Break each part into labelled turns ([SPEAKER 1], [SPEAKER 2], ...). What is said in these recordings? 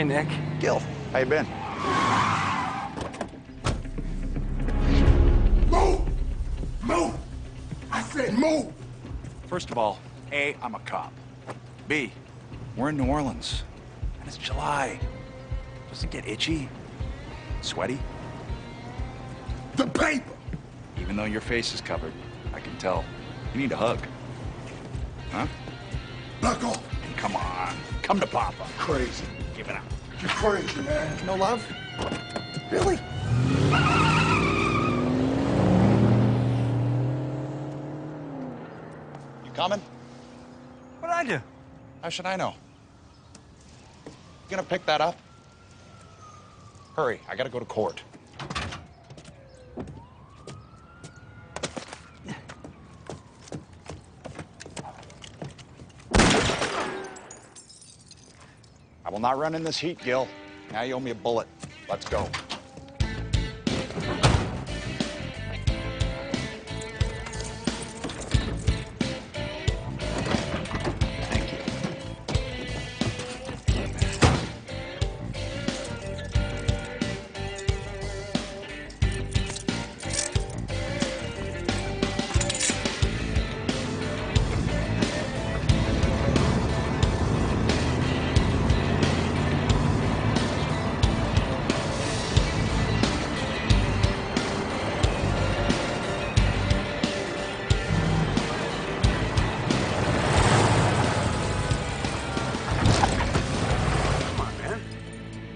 [SPEAKER 1] Nick.
[SPEAKER 2] Gil, how you been?
[SPEAKER 3] Move! Move! I said move!
[SPEAKER 2] First of all, A, I'm a cop. B, we're in New Orleans, and it's July. Does it get itchy? Sweaty?
[SPEAKER 3] The paper!
[SPEAKER 2] Even though your face is covered, I can tell. You need a hug. Huh?
[SPEAKER 3] Back off!
[SPEAKER 2] Come on. Come to Papa.
[SPEAKER 3] Crazy.
[SPEAKER 2] Give it up.
[SPEAKER 3] You're crazy, man.
[SPEAKER 2] No love? Really? You coming?
[SPEAKER 1] What'd I do?
[SPEAKER 2] How should I know? You gonna pick that up? Hurry, I gotta go to court. I will not run in this heat, Gil. Now you owe me a bullet. Let's go. Thank you.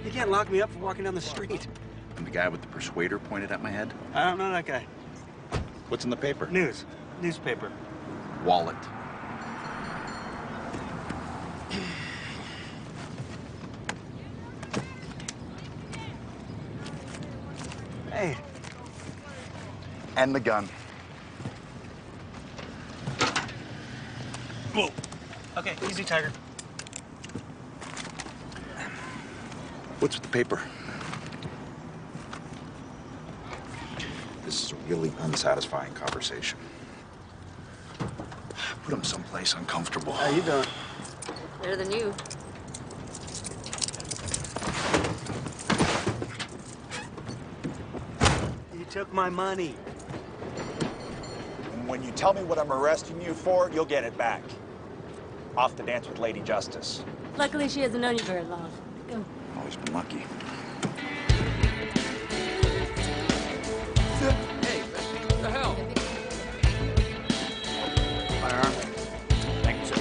[SPEAKER 1] You can't lock me up for walking down the street.
[SPEAKER 2] And the guy with the persuader pointed at my head?
[SPEAKER 1] I don't know that guy.
[SPEAKER 2] What's in the paper?
[SPEAKER 1] News. Newspaper.
[SPEAKER 2] Wallet.
[SPEAKER 1] Hey.
[SPEAKER 2] And the gun.
[SPEAKER 1] Whoa. Okay, easy, Tiger.
[SPEAKER 2] What's with the paper? This is a really unsatisfying conversation. Put him someplace uncomfortable.
[SPEAKER 1] How you doing?
[SPEAKER 4] Better than you.
[SPEAKER 1] You took my money.
[SPEAKER 5] And when you tell me what I'm arresting you for, you'll get it back. Off to dance with Lady Justice.
[SPEAKER 4] Luckily, she hasn't known you very long. Go.
[SPEAKER 2] Always been lucky.
[SPEAKER 6] Hey, what the hell?
[SPEAKER 2] Firearm. Thank you, sir.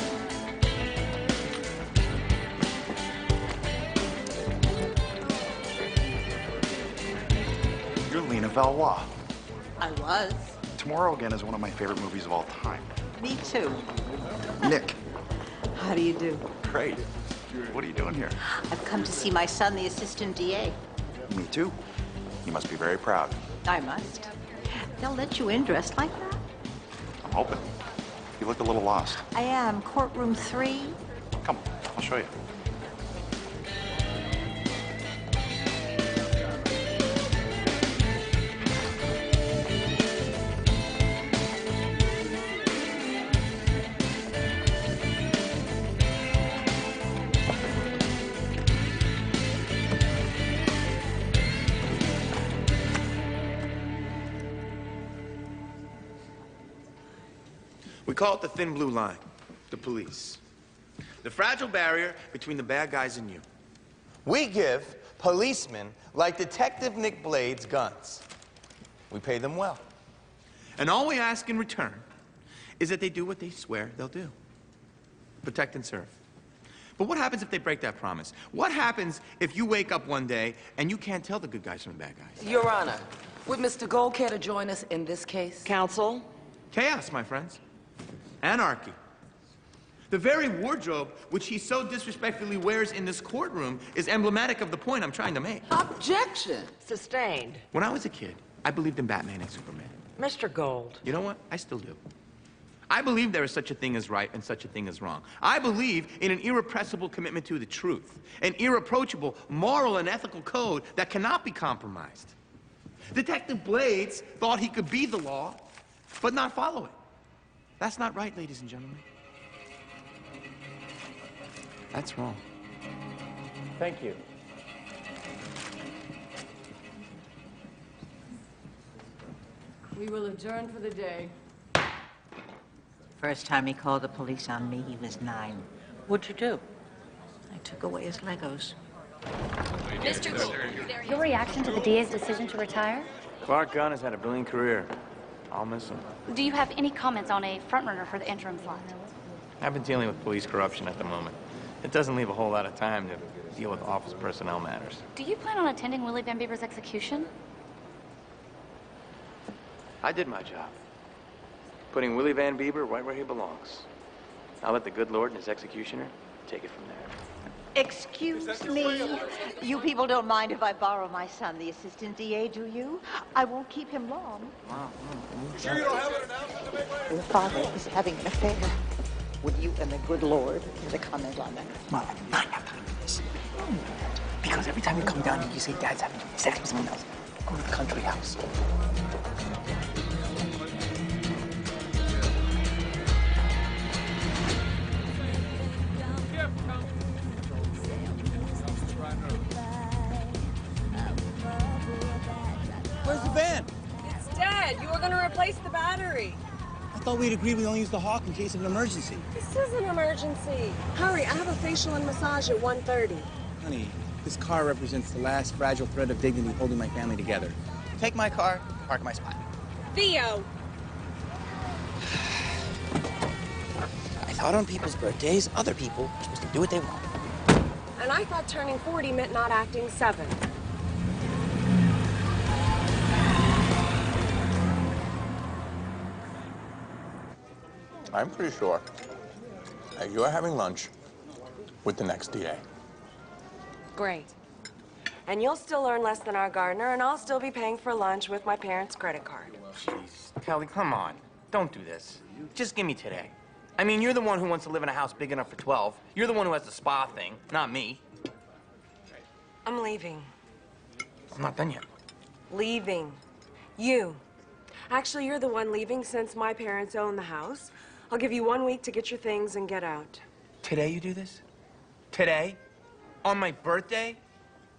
[SPEAKER 2] You're Lena Valois.
[SPEAKER 7] I was.
[SPEAKER 2] Tomorrow Again is one of my favorite movies of all time.
[SPEAKER 7] Me too.
[SPEAKER 2] Nick.
[SPEAKER 7] How do you do?
[SPEAKER 2] Great. What are you doing here?
[SPEAKER 7] I've come to see my son, the assistant DA.
[SPEAKER 2] Me too. You must be very proud.
[SPEAKER 7] I must. They'll let you in dressed like that?
[SPEAKER 2] I'm hoping. You look a little lost.
[SPEAKER 7] I am. Courtroom 3.
[SPEAKER 2] Come, I'll show you.
[SPEAKER 8] We call it the thin blue line, the police. The fragile barrier between the bad guys and you. We give policemen like Detective Nick Blades guns. We pay them well. And all we ask in return is that they do what they swear they'll do. Protect and serve. But what happens if they break that promise? What happens if you wake up one day and you can't tell the good guys from the bad guys?
[SPEAKER 9] Your Honor, would Mr. Gold care to join us in this case?
[SPEAKER 10] Counsel?
[SPEAKER 8] Chaos, my friends. Anarchy. The very wardrobe which he so disrespectfully wears in this courtroom is emblematic of the point I'm trying to make.
[SPEAKER 9] Objection!
[SPEAKER 10] Sustained.
[SPEAKER 8] When I was a kid, I believed in Batman and Superman.
[SPEAKER 10] Mr. Gold.
[SPEAKER 8] You know what? I still do. I believe there is such a thing as right and such a thing as wrong. I believe in an irrepressible commitment to the truth, an irreproachable moral and ethical code that cannot be compromised. Detective Blades thought he could be the law, but not follow it. That's not right, ladies and gentlemen. That's wrong.
[SPEAKER 5] Thank you.
[SPEAKER 9] We will adjourn for the day.
[SPEAKER 7] First time he called the police on me, he was 9.
[SPEAKER 10] What'd you do?
[SPEAKER 7] I took away his Legos.
[SPEAKER 4] Mr. Gold.
[SPEAKER 11] Your reaction to the DA's decision to retire?
[SPEAKER 8] Clark Gunn has had a brilliant career. I'll miss him.
[SPEAKER 11] Do you have any comments on a frontrunner for the interim slot?
[SPEAKER 8] I've been dealing with police corruption at the moment. It doesn't leave a whole lot of time to deal with office personnel matters.
[SPEAKER 11] Do you plan on attending Willie Van Bieber's execution?
[SPEAKER 8] I did my job. Putting Willie Van Bieber right where he belongs. I'll let the good Lord and his executioner take it from there.
[SPEAKER 7] Excuse me. You people don't mind if I borrow my son, the assistant DA, do you? I won't keep him long.
[SPEAKER 3] Sure you don't have an announcement to make, Ray?
[SPEAKER 7] Your father is having an affair. Would you and the good Lord care to comment on that?
[SPEAKER 12] Mom, I do not have time for this. Because every time you come down here, you say Dad's having sex with someone else. Go to the country house.
[SPEAKER 1] Where's the van?
[SPEAKER 10] It's dead. You were gonna replace the battery.
[SPEAKER 1] I thought we'd agreed we only use the Hawk in case of an emergency.
[SPEAKER 10] This is an emergency. Hurry, I have a facial and massage at 1:30.
[SPEAKER 1] Honey, this car represents the last fragile thread of dignity holding my family together. Take my car, park my spot.
[SPEAKER 10] Theo!
[SPEAKER 12] I thought on people's birthdays, other people were supposed to do what they want.
[SPEAKER 10] And I thought turning 40 meant not acting 7.
[SPEAKER 8] I'm pretty sure that you're having lunch with the next DA.
[SPEAKER 10] Great. And you'll still earn less than our gardener, and I'll still be paying for lunch with my parents' credit card.
[SPEAKER 8] Jeez, Kelly, come on. Don't do this. Just give me today. I mean, you're the one who wants to live in a house big enough for 12. You're the one who has the spa thing, not me.
[SPEAKER 10] I'm leaving.
[SPEAKER 8] I'm not done yet.
[SPEAKER 10] Leaving. You. Actually, you're the one leaving since my parents own the house. I'll give you 1 week to get your things and get out.
[SPEAKER 8] Today you do this? Today? On my birthday?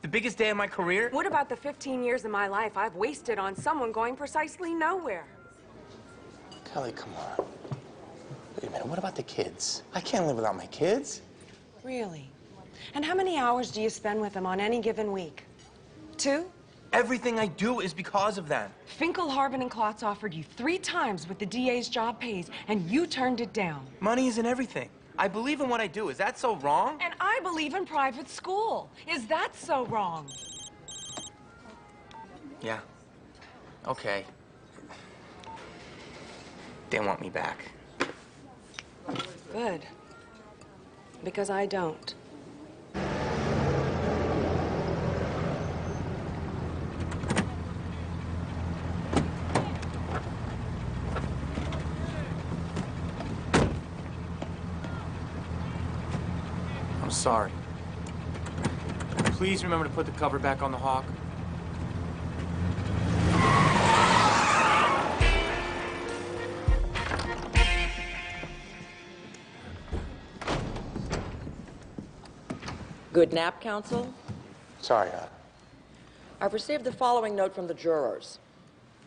[SPEAKER 8] The biggest day of my career?
[SPEAKER 10] What about the 15 years of my life I've wasted on someone going precisely nowhere?
[SPEAKER 8] Kelly, come on. Wait a minute, what about the kids? I can't live without my kids.
[SPEAKER 10] Really? And how many hours do you spend with them on any given week? 2?
[SPEAKER 8] Everything I do is because of that.
[SPEAKER 10] Finkel, Harbin, and Klotz offered you 3 times what the DA's job pays, and you turned it down.
[SPEAKER 8] Money isn't everything. I believe in what I do. Is that so wrong?
[SPEAKER 10] And I believe in private school. Is that so wrong?
[SPEAKER 8] Yeah. Okay. They want me back.
[SPEAKER 10] Good. Because I don't.
[SPEAKER 8] I'm sorry. Please remember to put the cover back on the Hawk.
[SPEAKER 13] Good nap, counsel?
[SPEAKER 8] Sorry,
[SPEAKER 13] I've received the following note from the jurors.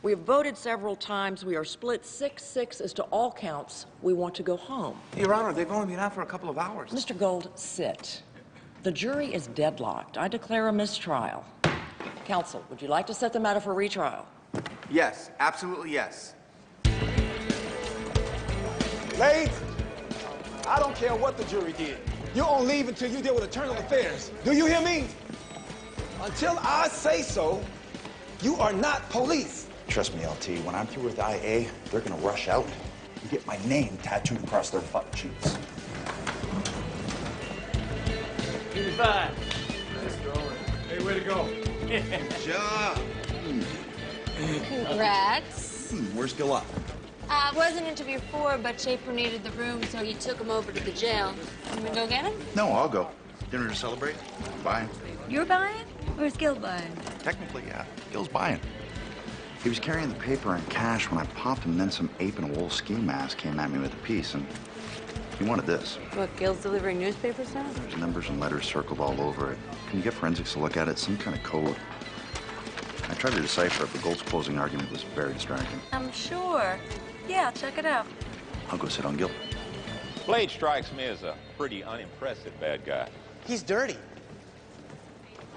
[SPEAKER 13] We have voted several times. We are split 6-6 as to all counts. We want to go home.
[SPEAKER 8] Your Honor, they've only been out for a couple of hours.
[SPEAKER 13] Mr. Gold, sit. The jury is deadlocked. I declare a mistrial. Counsel, would you like to set the matter for retrial?
[SPEAKER 8] Yes, absolutely yes.
[SPEAKER 3] Ladies, I don't care what the jury did. You're on leave until you deal with internal affairs. Do you hear me? Until I say so, you are not police.
[SPEAKER 2] Trust me, LT, when I'm through with IA, they're gonna rush out and get my name tattooed across their butt cheeks.
[SPEAKER 3] Give me 5. Let's go. Hey, way to go.
[SPEAKER 2] Good job.
[SPEAKER 4] Congrats.
[SPEAKER 2] Where's Gillette?
[SPEAKER 4] Wasn't interview 4, but Schaefer needed the room, so he took him over to the jail. You wanna go get him?
[SPEAKER 2] No, I'll go. Dinner to celebrate? Bye.
[SPEAKER 4] You're buying? Or is Gil buying?
[SPEAKER 2] Technically, yeah. Gil's buying. He was carrying the paper and cash when I popped him, and then some ape in a wool ski mask came at me with a piece, and he wanted this.
[SPEAKER 4] What, Gil's delivering newspapers now?
[SPEAKER 2] There's numbers and letters circled all over it. Can you get forensics to look at it? Some kind of code. I tried to decipher it, but Gold's closing argument was very distracting.
[SPEAKER 13] I'm sure. Yeah, check it out.
[SPEAKER 2] I'll go sit on Gil.
[SPEAKER 14] Blade strikes me as a pretty unimpressive bad guy.
[SPEAKER 1] He's dirty.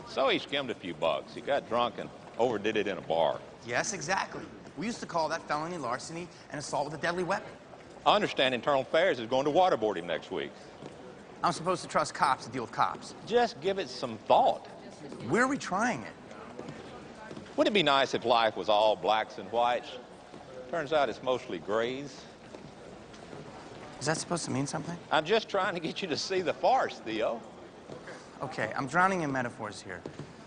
[SPEAKER 14] So he skimmed a few bucks. He got drunk and overdid it in a bar.
[SPEAKER 1] Yes, exactly. We used to call that felony larceny and assault with a deadly weapon.
[SPEAKER 14] I understand Internal Affairs is going to waterboard him next week.
[SPEAKER 1] I'm supposed to trust cops to deal with cops.
[SPEAKER 14] Just give it some thought.
[SPEAKER 1] Where are we trying it?
[SPEAKER 14] Wouldn't it be nice if life was all blacks and whites? Turns out it's mostly grays.
[SPEAKER 1] Is that supposed to mean something?
[SPEAKER 14] I'm just trying to get you to see the farce, Theo.
[SPEAKER 1] Okay, I'm drowning in metaphors here.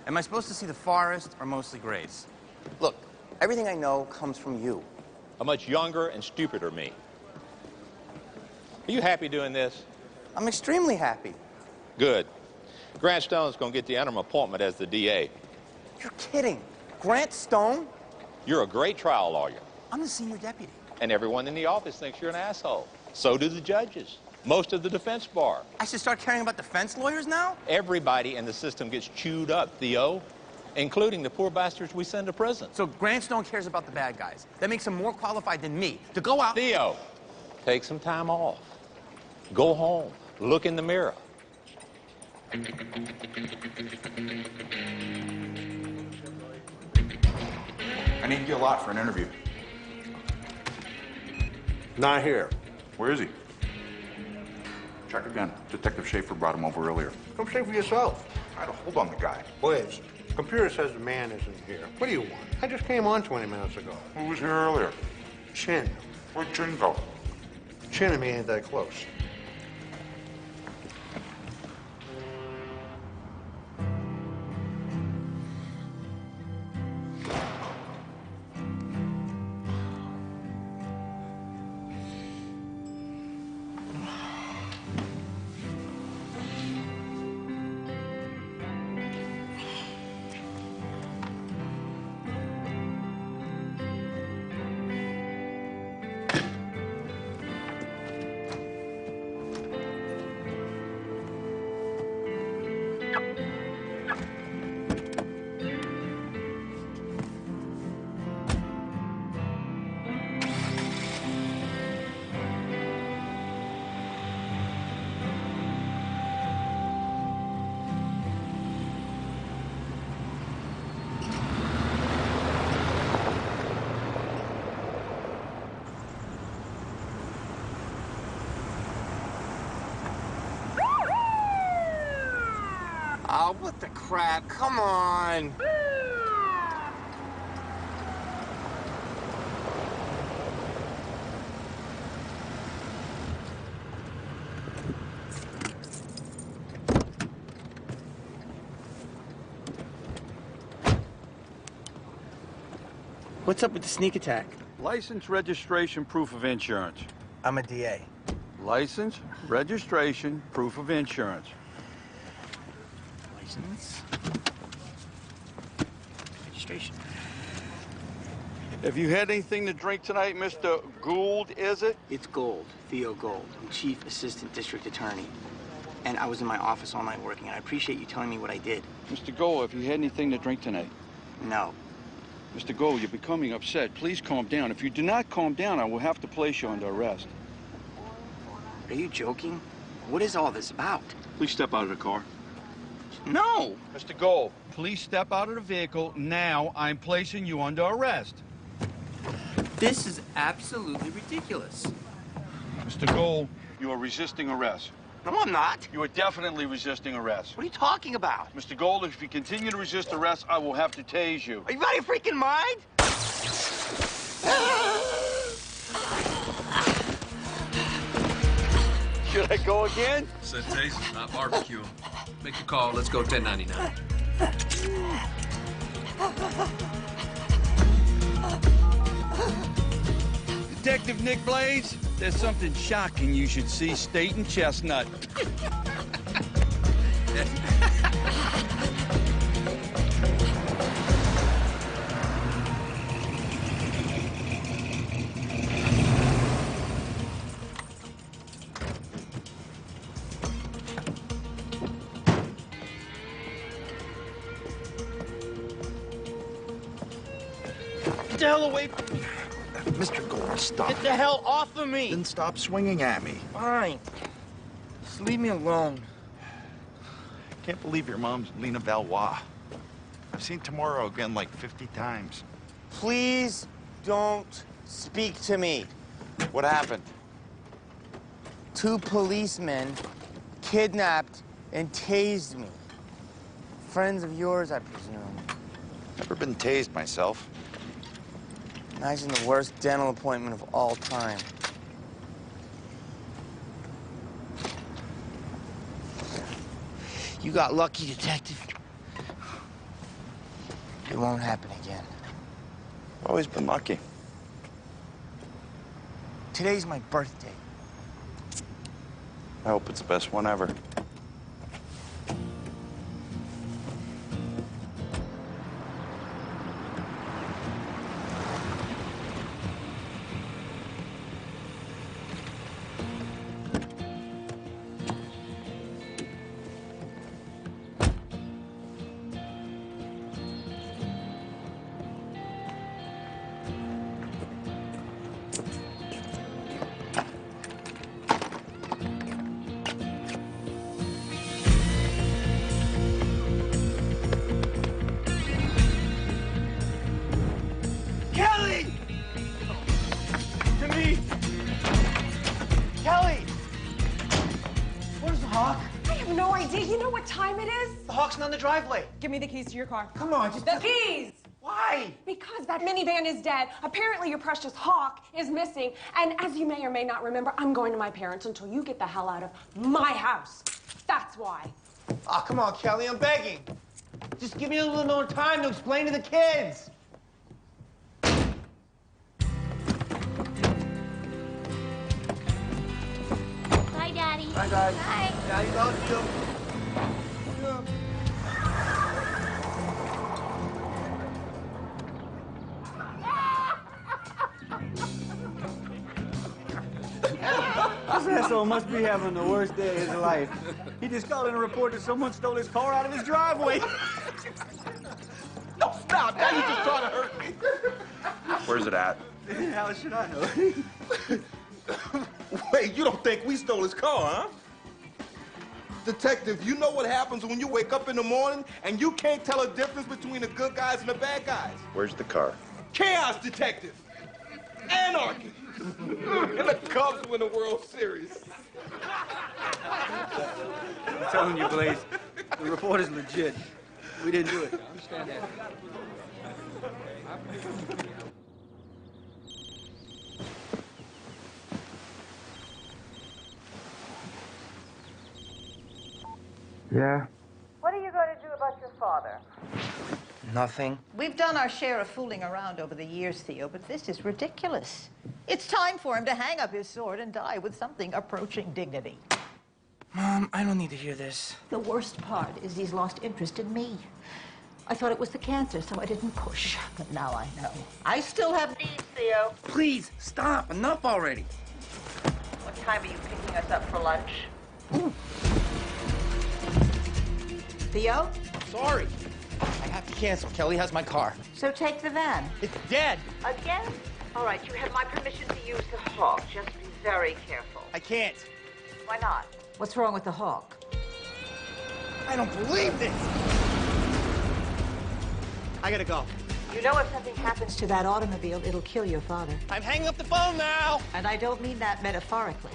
[SPEAKER 1] Am I supposed to see the forest or mostly grays? Look, everything I know comes from you.
[SPEAKER 14] A much younger and stupider me. Are you happy doing this?
[SPEAKER 1] I'm extremely happy.
[SPEAKER 14] Good. Grant Stone's going to get the interim appointment as the DA.
[SPEAKER 1] You're kidding. Grant Stone?
[SPEAKER 14] You're a great trial lawyer.
[SPEAKER 1] I'm the senior deputy.
[SPEAKER 14] And everyone in the office thinks you're an asshole. So do the judges. Most of the defense bar.
[SPEAKER 1] I should start caring about defense lawyers now?
[SPEAKER 14] Everybody in the system gets chewed up, Theo, including the poor bastards we send to prison.
[SPEAKER 1] So Grant Stone cares about the bad guys. That makes him more qualified than me to go out...
[SPEAKER 14] Theo, take some time off. Go home. Look in the mirror.
[SPEAKER 2] I need you a lot for an interview.
[SPEAKER 15] Not here.
[SPEAKER 2] Where is he? Check again. Detective Schaefer brought him over earlier.
[SPEAKER 15] Come see for yourself.
[SPEAKER 2] I had a hold on the guy.
[SPEAKER 15] Please. Computer says the man isn't here. What do you want? I just came on 20 minutes ago.
[SPEAKER 2] Who was here earlier?
[SPEAKER 15] Chin.
[SPEAKER 2] Where'd Chin go?
[SPEAKER 15] Chin and me ain't that close.
[SPEAKER 8] Oh, what the crap? Come on.
[SPEAKER 1] What's up with the sneak attack?
[SPEAKER 16] License, registration, proof of insurance.
[SPEAKER 1] I'm a DA.
[SPEAKER 16] License, registration, proof of insurance.
[SPEAKER 1] License. Registration.
[SPEAKER 16] Have you had anything to drink tonight, Mr. Gould, is it?
[SPEAKER 1] It's Gold, Theo Gold. I'm Chief Assistant District Attorney. And I was in my office all night working, and I appreciate you telling me what I did.
[SPEAKER 16] Mr. Gould, have you had anything to drink tonight?
[SPEAKER 1] No.
[SPEAKER 16] Mr. Gould, you're becoming upset. Please calm down. If you do not calm down, I will have to place you under arrest.
[SPEAKER 1] Are you joking? What is all this about?
[SPEAKER 16] Please step out of the car.
[SPEAKER 1] No!
[SPEAKER 16] Mr. Gold, please step out of the vehicle now. I'm placing you under arrest.
[SPEAKER 1] This is absolutely ridiculous.
[SPEAKER 16] Mr. Gold, you are resisting arrest.
[SPEAKER 1] No, I'm not.
[SPEAKER 16] You are definitely resisting arrest.
[SPEAKER 1] What are you talking about?
[SPEAKER 16] Mr. Gold, if you continue to resist arrest, I will have to tase you.
[SPEAKER 1] Are you out of your freaking mind?
[SPEAKER 16] Should I go again?
[SPEAKER 6] Said taste, not barbecue. Make the call. Let's go 1099.
[SPEAKER 16] Detective Nick Blaze, there's something shocking you should see Staten Chestnut.
[SPEAKER 8] hell away from me.
[SPEAKER 2] Mr. Gold, stop.
[SPEAKER 8] Get the hell off of me.
[SPEAKER 2] Then stop swinging at me.
[SPEAKER 8] Fine. Just leave me alone.
[SPEAKER 2] Can't believe your mom's Lena Valois. I've seen Tomorrow Again like 50 times.
[SPEAKER 8] Please don't speak to me.
[SPEAKER 2] What happened?
[SPEAKER 1] 2 policemen kidnapped and tased me. Friends of yours, I presume.
[SPEAKER 2] Never been tased myself.
[SPEAKER 1] Imagine the worst dental appointment of all time. You got lucky, detective. It won't happen again.
[SPEAKER 2] Always been lucky.
[SPEAKER 1] Today's my birthday.
[SPEAKER 2] I hope it's the best one ever.
[SPEAKER 8] Kelly! To me! Kelly! Where's the Hawk?
[SPEAKER 10] I have no idea. You know what time it is?
[SPEAKER 8] The Hawk's not in the driveway.
[SPEAKER 10] Give me the keys to your car.
[SPEAKER 8] Come on, just...
[SPEAKER 10] The keys!
[SPEAKER 8] Why?
[SPEAKER 10] Because that minivan is dead. Apparently your precious Hawk is missing. And as you may or may not remember, I'm going to my parents until you get the hell out of my house. That's why.
[SPEAKER 8] Oh, come on, Kelly, I'm begging. Just give me a little more time to explain to the kids.
[SPEAKER 11] Bye, Daddy.
[SPEAKER 8] Bye, guys.
[SPEAKER 11] Bye.
[SPEAKER 8] Daddy loves you.
[SPEAKER 17] This asshole must be having the worst day of his life. He just called in a report that someone stole his car out of his driveway.
[SPEAKER 8] No, stop. Now you just trying to hurt me.
[SPEAKER 2] Where's it at?
[SPEAKER 17] How should I know?
[SPEAKER 18] Wait, you don't think we stole his car, huh? Detective, you know what happens when you wake up in the morning and you can't tell a difference between the good guys and the bad guys?
[SPEAKER 2] Where's the car?
[SPEAKER 18] Chaos, detective. Anarchy. And the Cubs win the World Series.
[SPEAKER 17] I'm telling you, Blaze, the report is legit. We didn't do it. I understand that.
[SPEAKER 1] Yeah?
[SPEAKER 7] What are you going to do about your father?
[SPEAKER 1] Nothing.
[SPEAKER 7] We've done our share of fooling around over the years, Theo, but this is ridiculous. It's time for him to hang up his sword and die with something approaching dignity.
[SPEAKER 1] Mom, I don't need to hear this.
[SPEAKER 7] The worst part is he's lost interest in me. I thought it was the cancer, so I didn't push. But now I know. I still have needs, Theo.
[SPEAKER 1] Please, stop. Enough already.
[SPEAKER 7] What time are you picking us up for lunch? Ooh. Theo?
[SPEAKER 8] Sorry. I have to cancel. Kelly has my car.
[SPEAKER 7] So take the van.
[SPEAKER 8] It's dead.
[SPEAKER 7] Again? All right, you have my permission to use the Hawk. Just be very careful.
[SPEAKER 8] I can't.
[SPEAKER 7] Why not? What's wrong with the Hawk?
[SPEAKER 8] I don't believe this. I gotta go.
[SPEAKER 7] You know if something happens to that automobile, it'll kill your father.
[SPEAKER 8] I'm hanging up the phone now.
[SPEAKER 7] And I don't mean that metaphorically.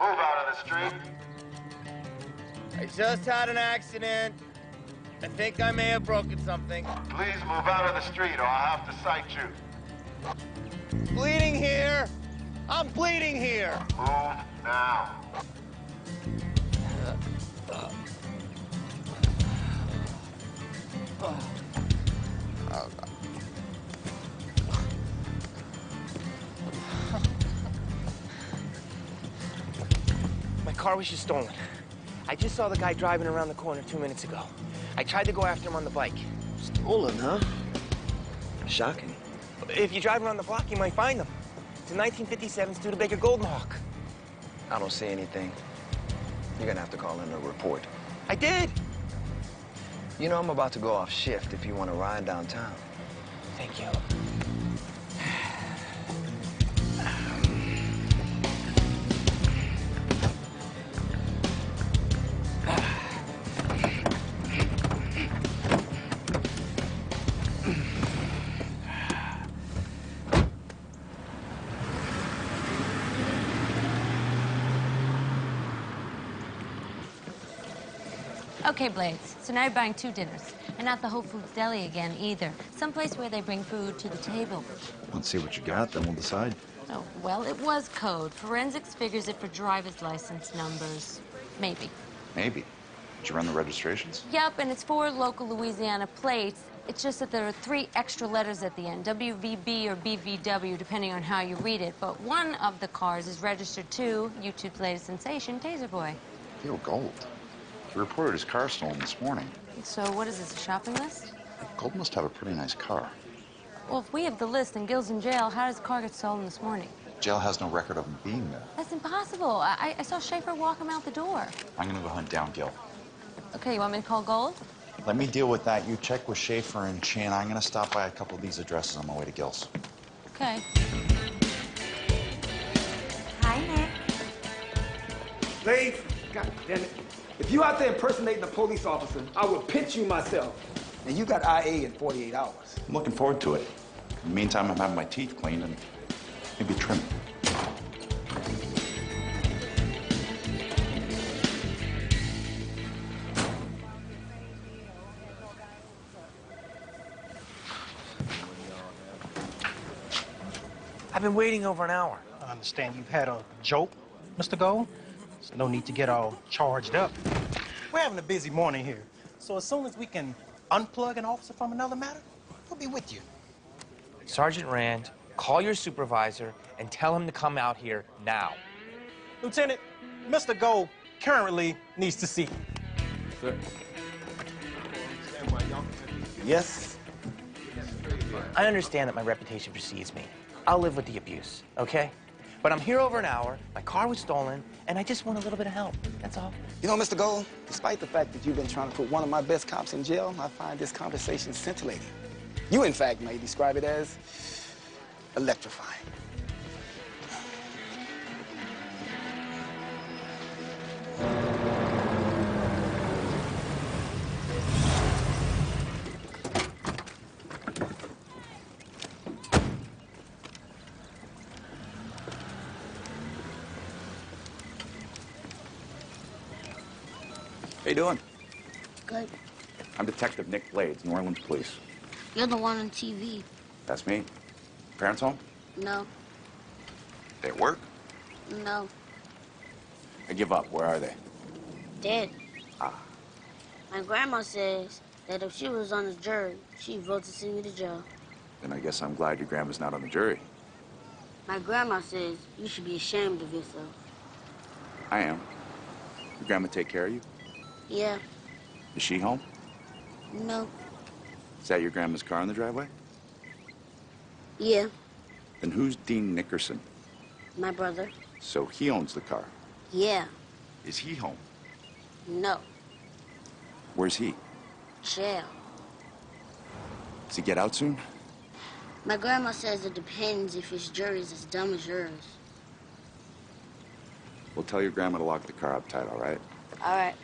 [SPEAKER 19] Move out of the street.
[SPEAKER 8] I just had an accident. I think I may have broken something.
[SPEAKER 19] Please move out of the street or I'll have to cite you.
[SPEAKER 8] Bleeding here. I'm bleeding here.
[SPEAKER 19] Move now.
[SPEAKER 8] car was just stolen. I just saw the guy driving around the corner 2 minutes ago. I tried to go after him on the bike.
[SPEAKER 20] Stolen, huh? Shocking.
[SPEAKER 8] If you drive around the block, you might find him. It's a 1957 Studebaker Golden Hawk.
[SPEAKER 20] I don't see anything. You're gonna have to call in a report.
[SPEAKER 8] I did.
[SPEAKER 20] You know, I'm about to go off shift if you want to ride downtown.
[SPEAKER 8] Thank you.
[SPEAKER 4] Okay, Blades, so now you're buying 2 dinners. And not the Whole Foods Deli again, either. Someplace where they bring food to the table.
[SPEAKER 2] Let's see what you got, then we'll decide.
[SPEAKER 4] Oh, well, it was code. Forensics figures it for driver's license numbers. Maybe.
[SPEAKER 2] Maybe. Did you run the registrations?
[SPEAKER 4] Yep, and it's 4 local Louisiana plates. It's just that there are 3 extra letters at the end, WVB or BVW, depending on how you read it. But one of the cars is registered to YouTube's latest sensation, Taser Boy.
[SPEAKER 2] Theo Gold. He reported his car stolen this morning.
[SPEAKER 4] So what is this, a shopping list?
[SPEAKER 2] Gold must have a pretty nice car.
[SPEAKER 4] Well, if we have the list and Gil's in jail, how does the car get stolen this morning?
[SPEAKER 2] Jail has no record of him being there.
[SPEAKER 4] That's impossible. I saw Schaefer walk him out the door.
[SPEAKER 2] I'm gonna go hunt down Gil.
[SPEAKER 4] Okay, you want me to call Gold?
[SPEAKER 2] Let me deal with that. You check with Schaefer and Chan. I'm gonna stop by a couple of these addresses on my way to Gil's.
[SPEAKER 4] Okay.
[SPEAKER 11] Hi, Nick.
[SPEAKER 3] Leave. God damn it. If you out there impersonating a police officer, I would pinch you myself. And you got IA in 48 hours.
[SPEAKER 2] I'm looking forward to it. In the meantime, I'm having my teeth cleaned and maybe trimmed.
[SPEAKER 8] I've been waiting over an hour.
[SPEAKER 21] I understand you've had a joke, Mr. Gold, so no need to get all charged up. We're having a busy morning here, so as soon as we can unplug an officer from another matter, we'll be with you.
[SPEAKER 8] Sergeant Rand, call your supervisor and tell him to come out here now.
[SPEAKER 21] Lieutenant, Mr. Gold currently needs to see you.
[SPEAKER 8] Sir. Yes? I understand that my reputation precedes me. I'll live with the abuse, okay? But I'm here over an hour, my car was stolen, and I just want a little bit of help, that's all.
[SPEAKER 3] You know, Mr. Gold, despite the fact that you've been trying to put one of my best cops in jail, I find this conversation scintillating. You, in fact, may describe it as electrifying.
[SPEAKER 2] How you doing?
[SPEAKER 11] Good.
[SPEAKER 2] I'm Detective Nick Blades, New Orleans Police.
[SPEAKER 11] You're the one on TV.
[SPEAKER 2] That's me. Parents home?
[SPEAKER 11] No.
[SPEAKER 2] They at work?
[SPEAKER 11] No.
[SPEAKER 2] I give up. Where are they?
[SPEAKER 11] Dead.
[SPEAKER 2] Ah.
[SPEAKER 11] My grandma says that if she was on the jury, she'd vote to send me to jail.
[SPEAKER 2] Then I guess I'm glad your grandma's not on the jury.
[SPEAKER 11] My grandma says you should be ashamed of yourself.
[SPEAKER 2] I am. Your grandma take care of you?
[SPEAKER 11] Yeah.
[SPEAKER 2] Is she home?
[SPEAKER 11] No.
[SPEAKER 2] Is that your grandma's car in the driveway?
[SPEAKER 11] Yeah.
[SPEAKER 2] Then who's Dean Nickerson?
[SPEAKER 11] My brother.
[SPEAKER 2] So he owns the car.
[SPEAKER 11] Yeah.
[SPEAKER 2] Is he home?
[SPEAKER 11] No.
[SPEAKER 2] Where's he?
[SPEAKER 11] Jail.
[SPEAKER 2] Does he get out soon?
[SPEAKER 11] My grandma says it depends if his jury's as dumb as yours.
[SPEAKER 2] We'll tell your grandma to lock the car up tight, all right?
[SPEAKER 11] All right.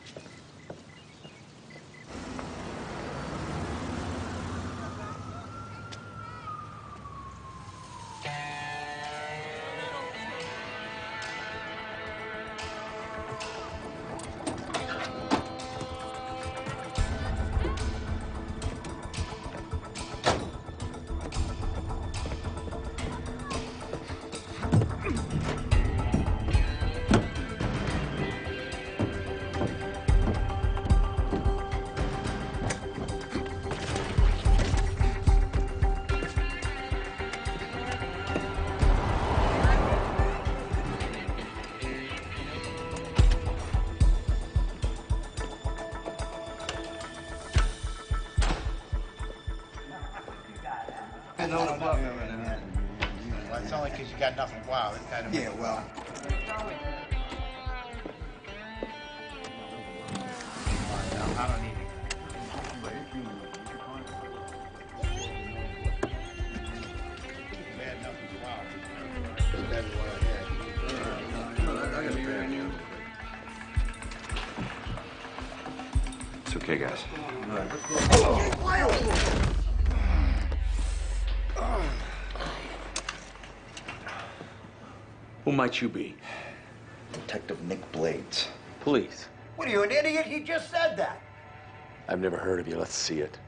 [SPEAKER 21] No. Well, it's only because you got nothing wild. It's kind of
[SPEAKER 3] Yeah, well.
[SPEAKER 21] I don't need it. Bad nothing's wild. That's what I had.
[SPEAKER 2] It's okay, guys.
[SPEAKER 6] Who might you be?
[SPEAKER 2] Detective Nick Blades.
[SPEAKER 6] Police.
[SPEAKER 21] What are you, an idiot? He just said that.
[SPEAKER 6] I've never heard of you. Let's see it.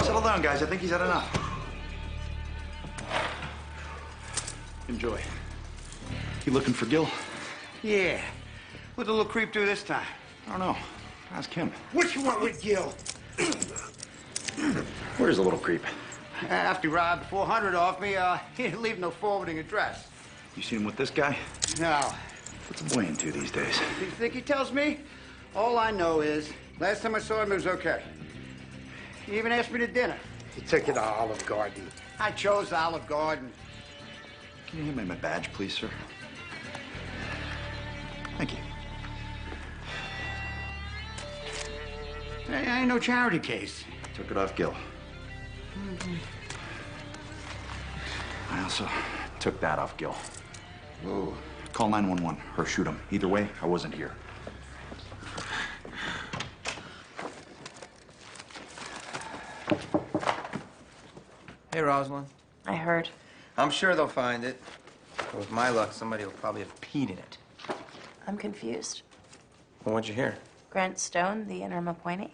[SPEAKER 2] Settle down, guys. I think he's had enough. Enjoy. You looking for Gil?
[SPEAKER 21] Yeah. What'd the little creep do this time?
[SPEAKER 2] I don't know. Ask him.
[SPEAKER 21] What you want with Gil?
[SPEAKER 2] Where's the little creep?
[SPEAKER 21] After he robbed 400 off me, he didn't leave no forwarding address.
[SPEAKER 2] You seen him with this guy?
[SPEAKER 21] No.
[SPEAKER 2] What's a boy into these days?
[SPEAKER 21] You think he tells me? All I know is, last time I saw him, it was okay. He even asked me to dinner. He took you to Olive Garden. I chose Olive Garden.
[SPEAKER 2] Can you hand me my badge, please, sir? Thank you.
[SPEAKER 21] Ain't no charity case.
[SPEAKER 2] Took it off Gil. I also took that off Gil.
[SPEAKER 21] Ooh.
[SPEAKER 2] Call 911 or shoot him. Either way, I wasn't here.
[SPEAKER 1] Hey, Rosalind.
[SPEAKER 5] I heard.
[SPEAKER 1] I'm sure they'll find it. With my luck, somebody will probably have peed in it.
[SPEAKER 5] I'm confused.
[SPEAKER 1] Well, what'd you hear?
[SPEAKER 5] Grant Stone, the interim appointee?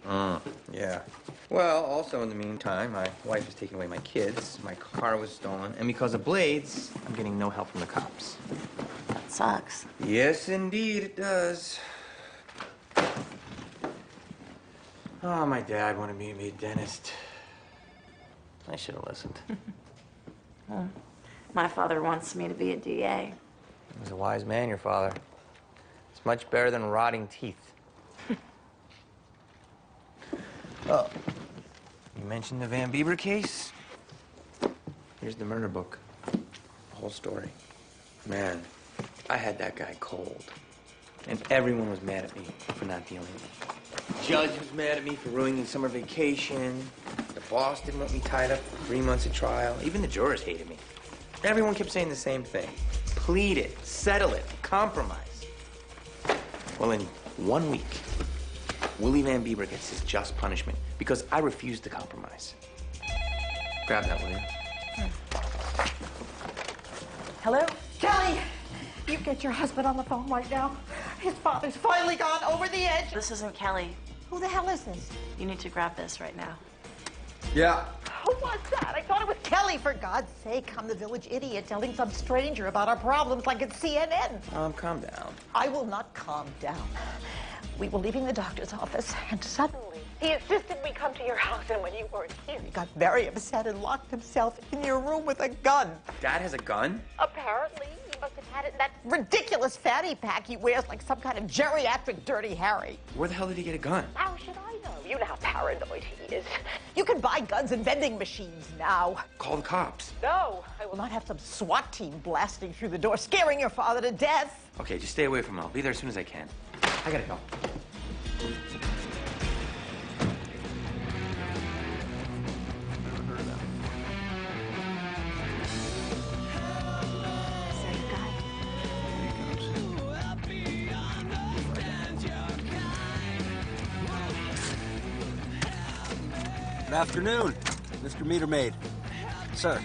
[SPEAKER 1] Yeah. Well, also in the meantime, my wife has taken away my kids, my car was stolen, and because of Blades, I'm getting no help from the cops.
[SPEAKER 5] That sucks.
[SPEAKER 1] Yes, indeed, it does. Oh, my dad wanted me to be a dentist. I should have listened.
[SPEAKER 5] Well, my father wants me to be a DA.
[SPEAKER 1] He's a wise man, your father. It's much better than rotting teeth. Oh, you mentioned the Van Bieber case? Here's the murder book. The whole story. Man, I had that guy cold. And everyone was mad at me for not dealing with him. The judge was mad at me for ruining summer vacation. The boss didn't want me tied up for 3 months of trial. Even the jurors hated me. Everyone kept saying the same thing. Plead it, settle it, compromise. Well, in 1 week, Willie Van Bieber gets his just punishment because I refused to compromise. Grab that, will you?
[SPEAKER 7] Hello? Kelly! You get your husband on the phone right now. His father's finally gone over the edge.
[SPEAKER 5] This isn't Kelly.
[SPEAKER 7] Who the hell is this?
[SPEAKER 5] You need to grab this right now.
[SPEAKER 1] Yeah.
[SPEAKER 7] Who was that? I thought it was Kelly, for God's sake. I'm the village idiot telling some stranger about our problems like it's CNN.
[SPEAKER 1] Calm down.
[SPEAKER 7] I will not calm down. We were leaving the doctor's office, and suddenly he insisted we come to your house, and when you weren't here, he got very upset and locked himself in your room with a gun.
[SPEAKER 1] Dad has a gun?
[SPEAKER 7] Apparently. He must have had it in that ridiculous fanny pack he wears like some kind of geriatric Dirty Harry.
[SPEAKER 1] Where the hell did he get a gun?
[SPEAKER 7] How should I know? You know how paranoid he is. You can buy guns in vending machines now.
[SPEAKER 1] Call the cops.
[SPEAKER 7] No, I will not have some SWAT team blasting through the door, scaring your father to death.
[SPEAKER 1] Okay, just stay away from him. I'll be there as soon as I can. I gotta go.
[SPEAKER 22] Good afternoon, Mr. Meter Maid. Sir.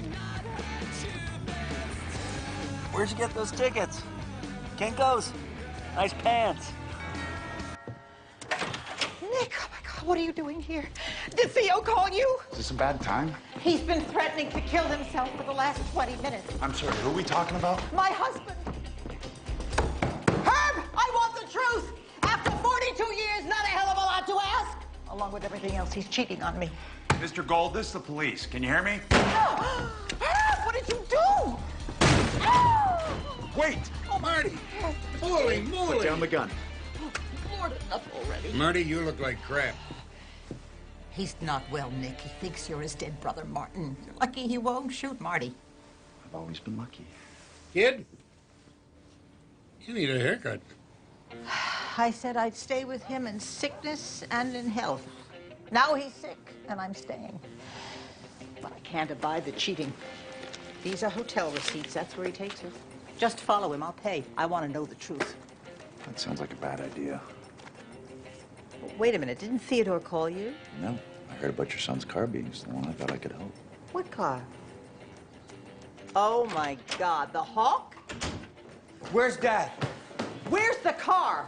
[SPEAKER 22] Where'd you get those tickets? Kinko's? Nice pants.
[SPEAKER 7] Nick, oh my God, what are you doing here? Did Theo call you?
[SPEAKER 2] Is this a bad time?
[SPEAKER 7] He's been threatening to kill himself for the last 20 minutes.
[SPEAKER 2] I'm sorry, who are we talking about?
[SPEAKER 7] My husband. Herb, I want the truth. After 42 years, not a hell of a lot to ask. Along with everything else, he's cheating on me.
[SPEAKER 2] Mr. Gold, this is the police. Can you hear me?
[SPEAKER 7] What did you do?
[SPEAKER 2] Wait!
[SPEAKER 7] Oh,
[SPEAKER 9] Marty! Holy moly!
[SPEAKER 2] Put down the gun.
[SPEAKER 7] Lord, enough already.
[SPEAKER 9] Marty, you look like crap.
[SPEAKER 7] He's not well, Nick. He thinks you're his dead brother, Martin. You're lucky he won't shoot Marty.
[SPEAKER 2] I've always been lucky.
[SPEAKER 9] Kid, you need a haircut.
[SPEAKER 7] I said I'd stay with him in sickness and in health. Now he's sick, and I'm staying. But I can't abide the cheating. These are hotel receipts. That's where he takes her. Just follow him. I'll pay. I want to know the truth.
[SPEAKER 2] That sounds like a bad idea.
[SPEAKER 7] Wait a minute. Didn't Theodore call you?
[SPEAKER 2] No, I heard about your son's car being stolen. I thought I could help.
[SPEAKER 7] What car? Oh, my God. The Hawk?
[SPEAKER 1] Where's Dad?
[SPEAKER 7] Where's the car?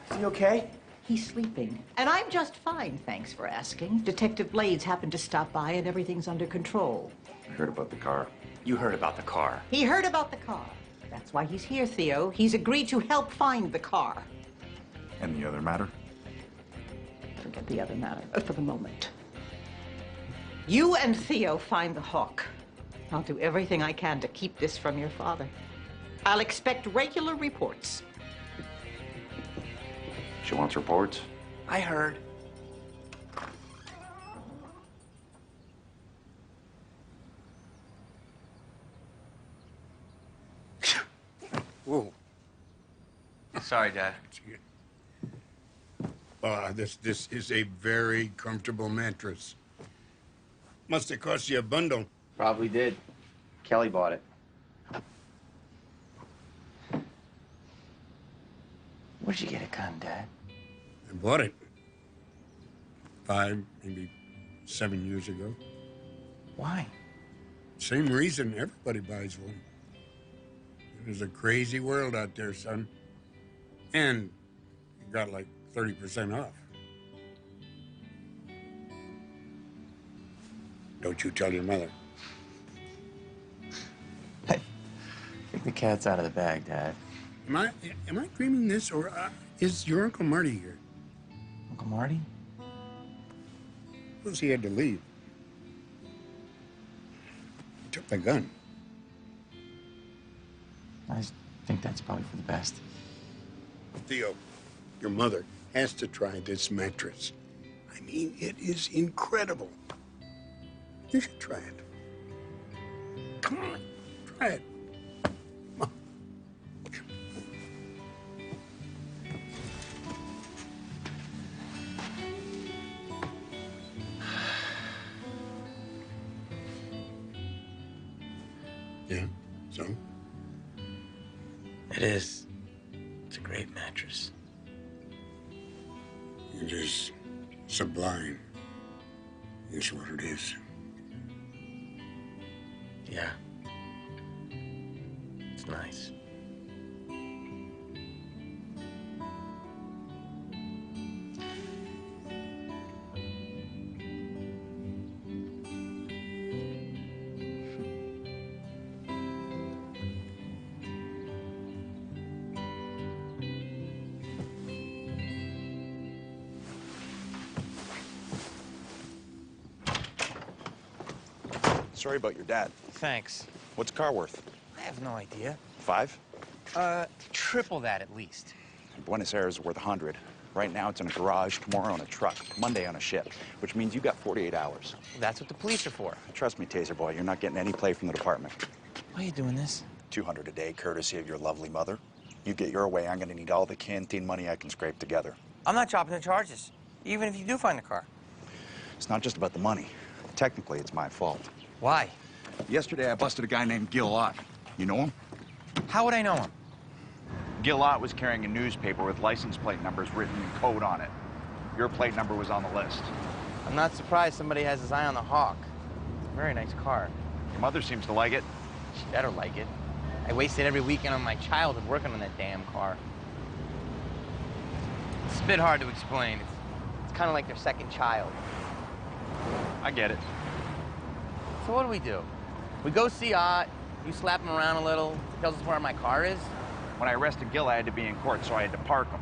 [SPEAKER 1] Is he okay?
[SPEAKER 7] He's sleeping. And I'm just fine, thanks for asking. Detective Blades happened to stop by, and everything's under control.
[SPEAKER 2] I heard about the car.
[SPEAKER 1] You heard about the car.
[SPEAKER 7] He heard about the car. That's why he's here, Theo. He's agreed to help find the car.
[SPEAKER 2] And the other matter?
[SPEAKER 7] Forget the other matter for the moment. You and Theo find the Hawk. I'll do everything I can to keep this from your father. I'll expect regular reports.
[SPEAKER 2] She wants reports?
[SPEAKER 1] I heard.
[SPEAKER 9] Whoa.
[SPEAKER 1] Sorry, Dad.
[SPEAKER 9] This is a very comfortable mattress. Must have cost you a bundle.
[SPEAKER 1] Probably did. Kelly bought it. Where'd you get a gun, Dad?
[SPEAKER 9] I bought it 5, maybe 7 years ago.
[SPEAKER 1] Why?
[SPEAKER 9] Same reason everybody buys one. It is a crazy world out there, son. And you got like 30% off. Don't you tell your mother.
[SPEAKER 1] I think the cat's out of the bag, Dad.
[SPEAKER 9] Am I dreaming this, or is your Uncle Marty here?
[SPEAKER 1] Uncle Marty?
[SPEAKER 9] Suppose he had to leave. He took the gun.
[SPEAKER 1] I think that's probably for the best.
[SPEAKER 9] Theo, your mother has to try this mattress. I mean, it is incredible. You should try it. Come on, try it. Come on. Yeah, so?
[SPEAKER 1] It is. It's a great mattress.
[SPEAKER 9] It is sublime, is what it is.
[SPEAKER 1] Yeah. It's nice.
[SPEAKER 2] Sorry about your dad.
[SPEAKER 1] Thanks.
[SPEAKER 2] What's the car worth?
[SPEAKER 1] I have no idea.
[SPEAKER 2] 5?
[SPEAKER 1] Triple that at least.
[SPEAKER 2] Buenos Aires is worth 100. Right now it's in a garage, tomorrow on a truck, Monday on a ship, which means you got 48 hours.
[SPEAKER 1] That's what the police are for.
[SPEAKER 2] Trust me, Taser Boy, you're not getting any play from the department.
[SPEAKER 1] Why are you doing this?
[SPEAKER 2] 200 a day, courtesy of your lovely mother. You get your way, I'm gonna need all the canteen money I can scrape together.
[SPEAKER 1] I'm not dropping the charges, even if you do find the car.
[SPEAKER 2] It's not just about the money. Technically, it's my fault.
[SPEAKER 1] Why?
[SPEAKER 2] Yesterday, I busted a guy named Gil Ott. You know him?
[SPEAKER 1] How would I know him?
[SPEAKER 2] Gil Ott was carrying a newspaper with license plate numbers written in code on it. Your plate number was on the list.
[SPEAKER 1] I'm not surprised somebody has his eye on the Hawk. It's a very nice car.
[SPEAKER 2] Your mother seems to like it.
[SPEAKER 1] She better like it. I wasted every weekend of my childhood working on that damn car. It's a bit hard to explain. It's kind of like their second child.
[SPEAKER 2] I get it.
[SPEAKER 1] So what do? We go see Ott, you slap him around a little, tells us where my car is.
[SPEAKER 2] When I arrested Gil, I had to be in court, so I had to park him.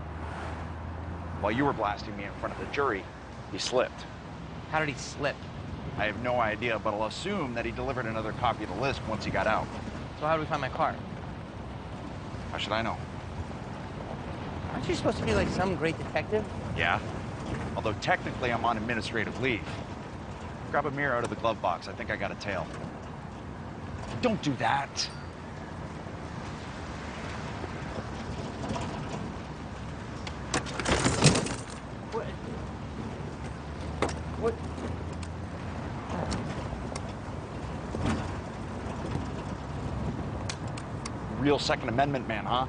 [SPEAKER 2] While you were blasting me in front of the jury, he slipped.
[SPEAKER 1] How did he slip?
[SPEAKER 2] I have no idea, but I'll assume that he delivered another copy of the list once he got out.
[SPEAKER 1] So how do we find my car?
[SPEAKER 2] How should I know?
[SPEAKER 1] Aren't you supposed to be like some great detective?
[SPEAKER 2] Yeah. Although technically I'm on administrative leave. Grab a mirror out of the glove box. I think I got a tail. Don't do that.
[SPEAKER 1] What?
[SPEAKER 2] Real Second Amendment man, huh?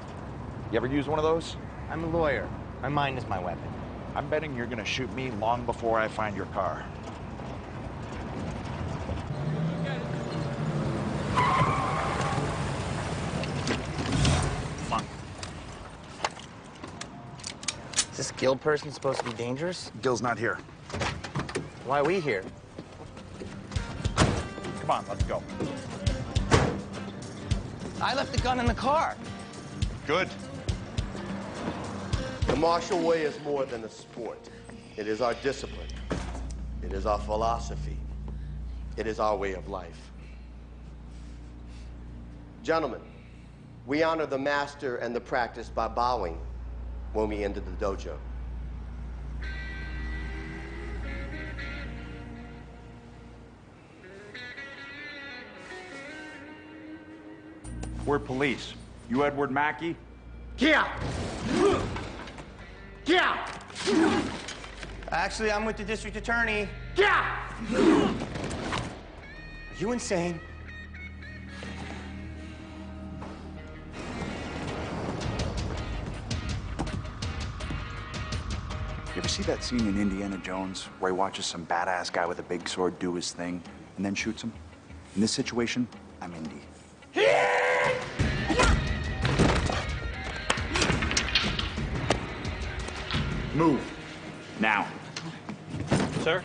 [SPEAKER 2] You ever use one of those?
[SPEAKER 1] I'm a lawyer. My mind is my weapon.
[SPEAKER 2] I'm betting you're gonna shoot me long before I find your car. Come on.
[SPEAKER 1] Is this Gil person supposed to be dangerous?
[SPEAKER 2] Gil's not here.
[SPEAKER 1] Why are we here?
[SPEAKER 2] Come on, let's go.
[SPEAKER 1] I left the gun in the car.
[SPEAKER 2] Good.
[SPEAKER 12] The martial way is more than a sport. It is our discipline. It is our philosophy. It is our way of life. Gentlemen, we honor the master and the practice by bowing when we enter the dojo.
[SPEAKER 2] We're police. You Edward Mackey?
[SPEAKER 12] Yeah! Yeah!
[SPEAKER 1] Actually, I'm with the district attorney.
[SPEAKER 12] Yeah!
[SPEAKER 1] Are you insane?
[SPEAKER 2] You ever see that scene in Indiana Jones where he watches some badass guy with a big sword do his thing and then shoots him? In this situation, I'm Indy. Move. Now.
[SPEAKER 21] Sir,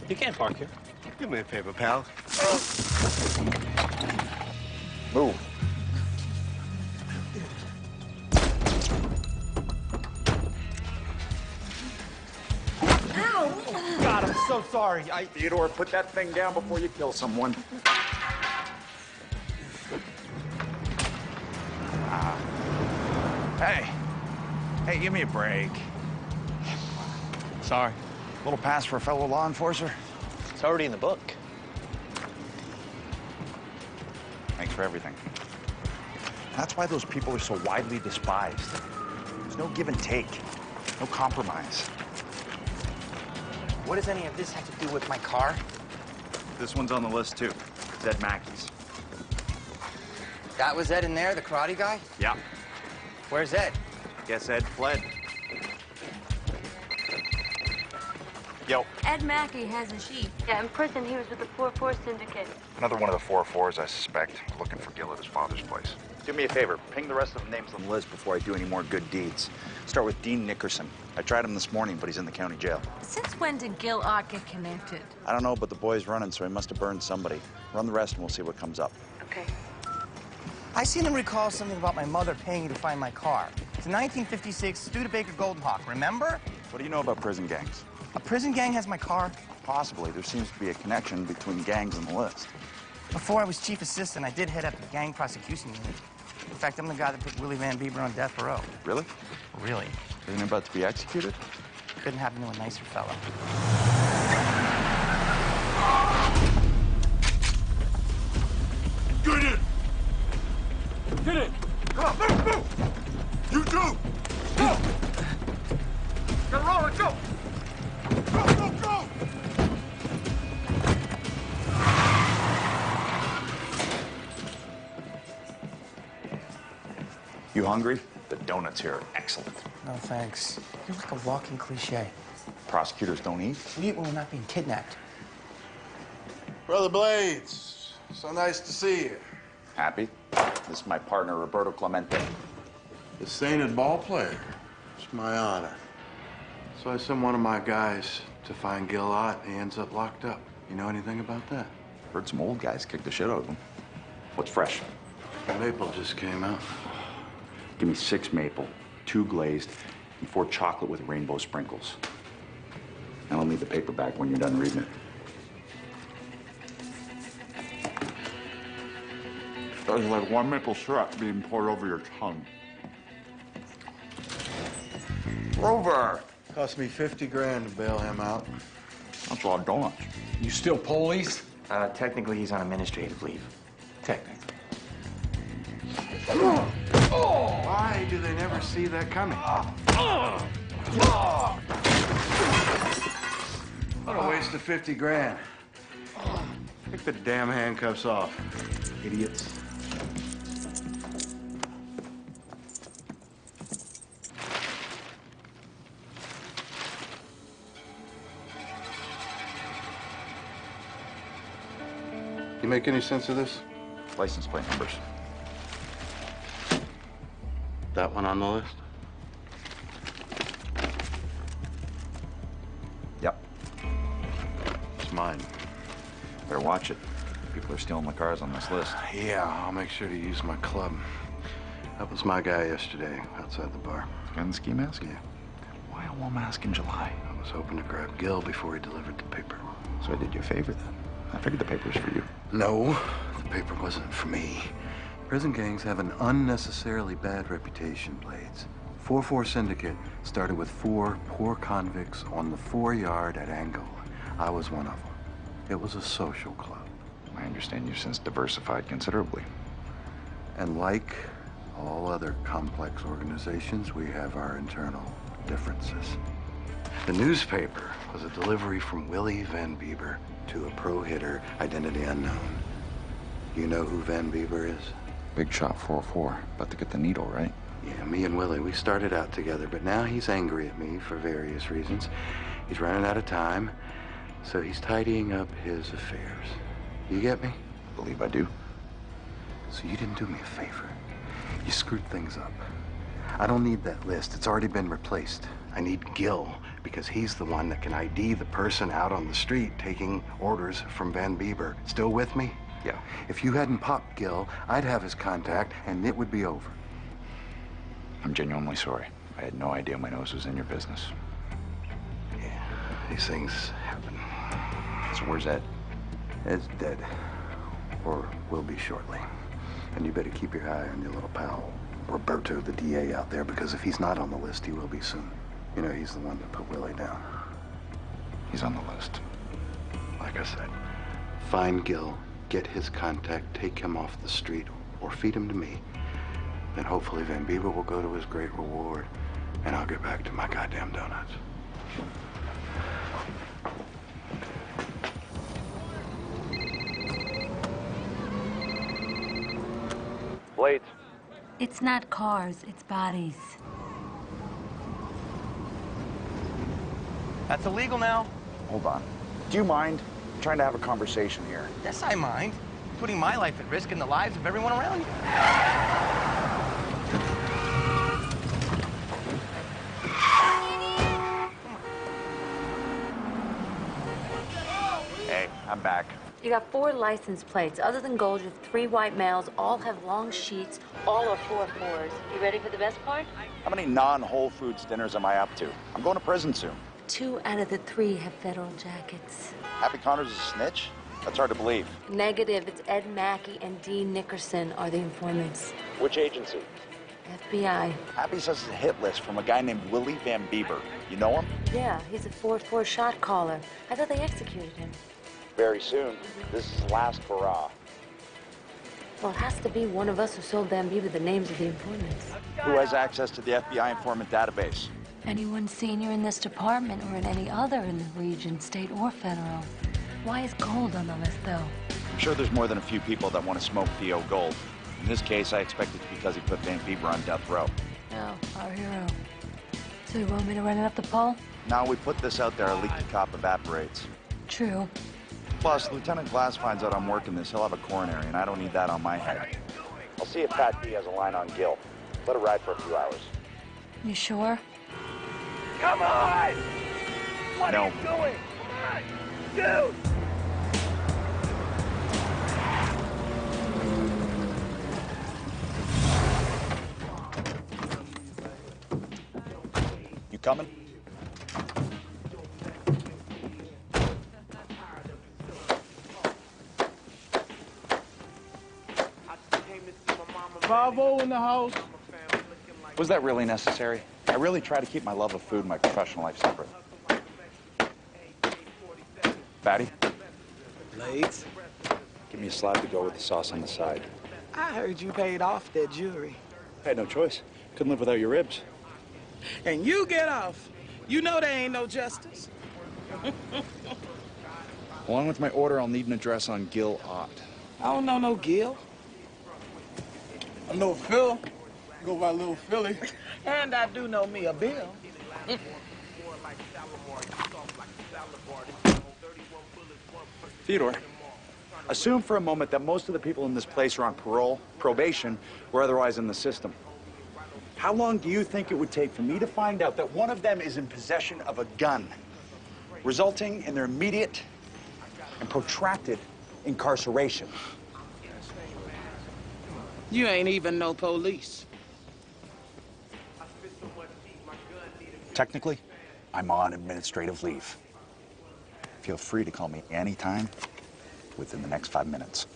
[SPEAKER 21] you can't park here.
[SPEAKER 12] Do me a favor, pal.
[SPEAKER 2] Move.
[SPEAKER 21] God, I'm so sorry.
[SPEAKER 2] Theodore, put that thing down before you kill someone. Hey, give me a break.
[SPEAKER 21] Sorry.
[SPEAKER 2] A little pass for a fellow law enforcer?
[SPEAKER 21] It's already in the book.
[SPEAKER 2] Thanks for everything. That's why those people are so widely despised. There's no give and take, no compromise.
[SPEAKER 1] What does any of this have to do with my car?
[SPEAKER 2] This one's on the list, too. It's Ed Mackey's.
[SPEAKER 1] That was Ed in there, the karate guy?
[SPEAKER 2] Yeah.
[SPEAKER 1] Where's Ed?
[SPEAKER 2] Guess Ed fled. Yo.
[SPEAKER 4] Ed Mackey has a sheet.
[SPEAKER 11] Yeah, in prison, he was with the 4-4 syndicate.
[SPEAKER 2] Another one of the 4-4s, I suspect, looking for Gil at his father's place. Do me a favor, ping the rest of the names on the list before I do any more good deeds. Start with Dean Nickerson. I tried him this morning, but he's in the county jail.
[SPEAKER 4] Since when did Gil Ott get connected?
[SPEAKER 2] I don't know, but the boy's running, so he must have burned somebody. Run the rest and we'll see what comes up.
[SPEAKER 11] Okay.
[SPEAKER 1] I seem to recall something about my mother paying you to find my car. It's a 1956 Studebaker Golden Hawk, remember?
[SPEAKER 2] What do you know about prison gangs?
[SPEAKER 1] A prison gang has my car?
[SPEAKER 2] Possibly. There seems to be a connection between gangs on the list.
[SPEAKER 1] Before I was chief assistant, I did head up the gang prosecution unit. In fact, I'm the guy that put Willie Van Bieber on death row.
[SPEAKER 2] Really?
[SPEAKER 1] Really?
[SPEAKER 2] Isn't he about to be executed?
[SPEAKER 1] Couldn't happen to a nicer fella.
[SPEAKER 18] Get in! Get in! Come on, move, move! You too! Go! Get rolling, go! Go, go, go!
[SPEAKER 2] You hungry? The donuts here are excellent.
[SPEAKER 1] No, thanks. You're like a walking cliche.
[SPEAKER 2] Prosecutors don't eat?
[SPEAKER 1] We eat when we're not being kidnapped.
[SPEAKER 18] Brother Blades, so nice to see you.
[SPEAKER 2] Happy? This is my partner, Roberto Clemente.
[SPEAKER 18] The sainted ball player. It's my honor. So I sent one of my guys to find Gil Ott, and he ends up locked up. You know anything about that?
[SPEAKER 2] Heard some old guys kick the shit out of him. What's fresh?
[SPEAKER 18] The maple just came out.
[SPEAKER 2] Give me 6 maple, 2 glazed, and 4 chocolate with rainbow sprinkles. And I'll need the paperback when you're done reading it.
[SPEAKER 18] It's like one maple syrup being poured over your tongue.
[SPEAKER 16] Rover! Cost me 50 grand to bail him out.
[SPEAKER 18] That's a lot of donuts.
[SPEAKER 8] You still police?
[SPEAKER 1] Technically, he's on administrative leave. Technically.
[SPEAKER 16] Why do they never see that coming? What a waste of 50 grand. Take the damn handcuffs off, idiots. You make any sense of this?
[SPEAKER 2] License plate numbers.
[SPEAKER 16] That one on the list?
[SPEAKER 2] Yep.
[SPEAKER 16] It's mine.
[SPEAKER 2] Better watch it. People are stealing the cars on this list.
[SPEAKER 16] Yeah, I'll make sure to use my club. That was my guy yesterday outside the bar.
[SPEAKER 2] The guy in the ski mask?
[SPEAKER 16] Yeah.
[SPEAKER 2] Why a wool mask in July?
[SPEAKER 16] I was hoping to grab Gil before he delivered the paper.
[SPEAKER 2] So I did you a favor then. I figured the paper was for you.
[SPEAKER 16] No, the paper wasn't for me. Prison gangs have an unnecessarily bad reputation, Blades. 4-4 Syndicate started with 4 poor convicts on the 4-yard at Angola. I was one of them. It was a social club.
[SPEAKER 2] I understand you've since diversified considerably.
[SPEAKER 16] And like all other complex organizations, we have our internal differences. The newspaper was a delivery from Willie Van Bieber to a pro hitter, identity unknown. You know who Van Bieber is?
[SPEAKER 2] Big shot 4-4. About to get the needle, right?
[SPEAKER 16] Yeah, me and Willie, we started out together, but now he's angry at me for various reasons. He's running out of time, so he's tidying up his affairs. You get me?
[SPEAKER 2] I believe I do.
[SPEAKER 16] So you didn't do me a favor. You screwed things up. I don't need that list. It's already been replaced. I need Gil, because he's the one that can ID the person out on the street taking orders from Van Bieber. Still with me?
[SPEAKER 2] Yeah.
[SPEAKER 16] If you hadn't popped Gil, I'd have his contact, and it would be over.
[SPEAKER 2] I'm genuinely sorry. I had no idea my nose was in your business.
[SPEAKER 16] Yeah, these things happen.
[SPEAKER 2] So where's Ed?
[SPEAKER 16] Ed's dead. Or will be shortly. And you better keep your eye on your little pal, Roberto, the DA out there, because if he's not on the list, he will be soon. You know, he's the one that put Willie down.
[SPEAKER 2] He's on the list.
[SPEAKER 16] Like I said, find Gil, get his contact, take him off the street, or feed him to me. Then hopefully Van Bieber will go to his great reward, and I'll get back to my goddamn donuts.
[SPEAKER 2] Blades.
[SPEAKER 4] It's not cars, it's bodies.
[SPEAKER 8] That's illegal now.
[SPEAKER 2] Hold on. Do you mind? I'm trying to have a conversation here.
[SPEAKER 8] Yes, I mind. Putting my life at risk and the lives of everyone around you.
[SPEAKER 2] Hey, I'm back.
[SPEAKER 4] You got 4 license plates. Other than gold, you have 3 white males. All have long sheets. All are 4-4s. You ready for the best part?
[SPEAKER 2] How many non-Whole Foods dinners am I up to? I'm going to prison soon.
[SPEAKER 4] 2 out of the 3 have federal jackets.
[SPEAKER 2] Happy Connor's a snitch? That's hard to believe.
[SPEAKER 4] Negative. It's Ed Mackey and Dean Nickerson are the informants.
[SPEAKER 2] Which agency?
[SPEAKER 4] FBI.
[SPEAKER 2] Happy says it's a hit list from a guy named Willie Van Bieber. You know him?
[SPEAKER 4] Yeah, he's a 4-4 shot caller. I thought they executed him.
[SPEAKER 2] Very soon. This is his last hurrah.
[SPEAKER 4] Well, it has to be one of us who sold Van Bieber the names of the informants.
[SPEAKER 2] Who has access to the FBI informant database?
[SPEAKER 4] Anyone senior in this department or in any other in the region, state or federal. Why is Gold on the list, though?
[SPEAKER 2] I'm sure there's more than a few people that want to smoke Theo Gold. In this case, I expect it's because he put Van Bieber on death row.
[SPEAKER 4] No, our hero. So you want me to run it up the pole?
[SPEAKER 2] Now we put this out there, a leaky cop evaporates.
[SPEAKER 4] True.
[SPEAKER 2] Plus, Lieutenant Glass finds out I'm working this, he'll have a coronary, and I don't need that on my head. I'll see if Pat D has a line on Gil. Let it ride for a few hours.
[SPEAKER 4] You sure?
[SPEAKER 18] Come on! What
[SPEAKER 2] No.
[SPEAKER 18] are you doing? Come on! Dude!
[SPEAKER 2] You coming?
[SPEAKER 13] 5-0 in the house.
[SPEAKER 2] Was that really necessary? I really try to keep my love of food and my professional life separate. Fatty?
[SPEAKER 14] Blades?
[SPEAKER 2] Give me a slab to go with the sauce on the side.
[SPEAKER 14] I heard you paid off that jury.
[SPEAKER 2] I had no choice. Couldn't live without your ribs.
[SPEAKER 14] And you get off. You know there ain't no justice.
[SPEAKER 2] Along with my order, I'll need an address on Gil Ott.
[SPEAKER 14] I don't know no Gil.
[SPEAKER 13] I know Phil. Go by Little Philly.
[SPEAKER 14] And I do know me a Bill.
[SPEAKER 2] Theodore, assume for a moment that most of the people in this place are on parole, probation, or otherwise in the system. How long do you think it would take for me to find out that one of them is in possession of a gun, resulting in their immediate and protracted incarceration?
[SPEAKER 14] You ain't even no police.
[SPEAKER 2] Technically, I'm on administrative leave. Feel free to call me anytime within the next 5 minutes.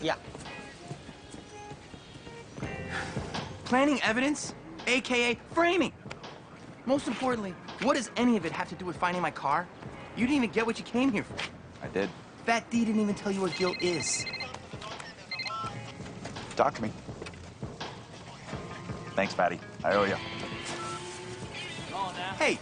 [SPEAKER 14] Yeah.
[SPEAKER 1] Planting evidence, AKA framing. Most importantly, what does any of it have to do with finding my car? You didn't even get what you came here for.
[SPEAKER 2] I did.
[SPEAKER 1] Fat D didn't even tell you what Gil is.
[SPEAKER 2] Talk to me. Thanks, Fatty. I owe you.
[SPEAKER 1] Hey,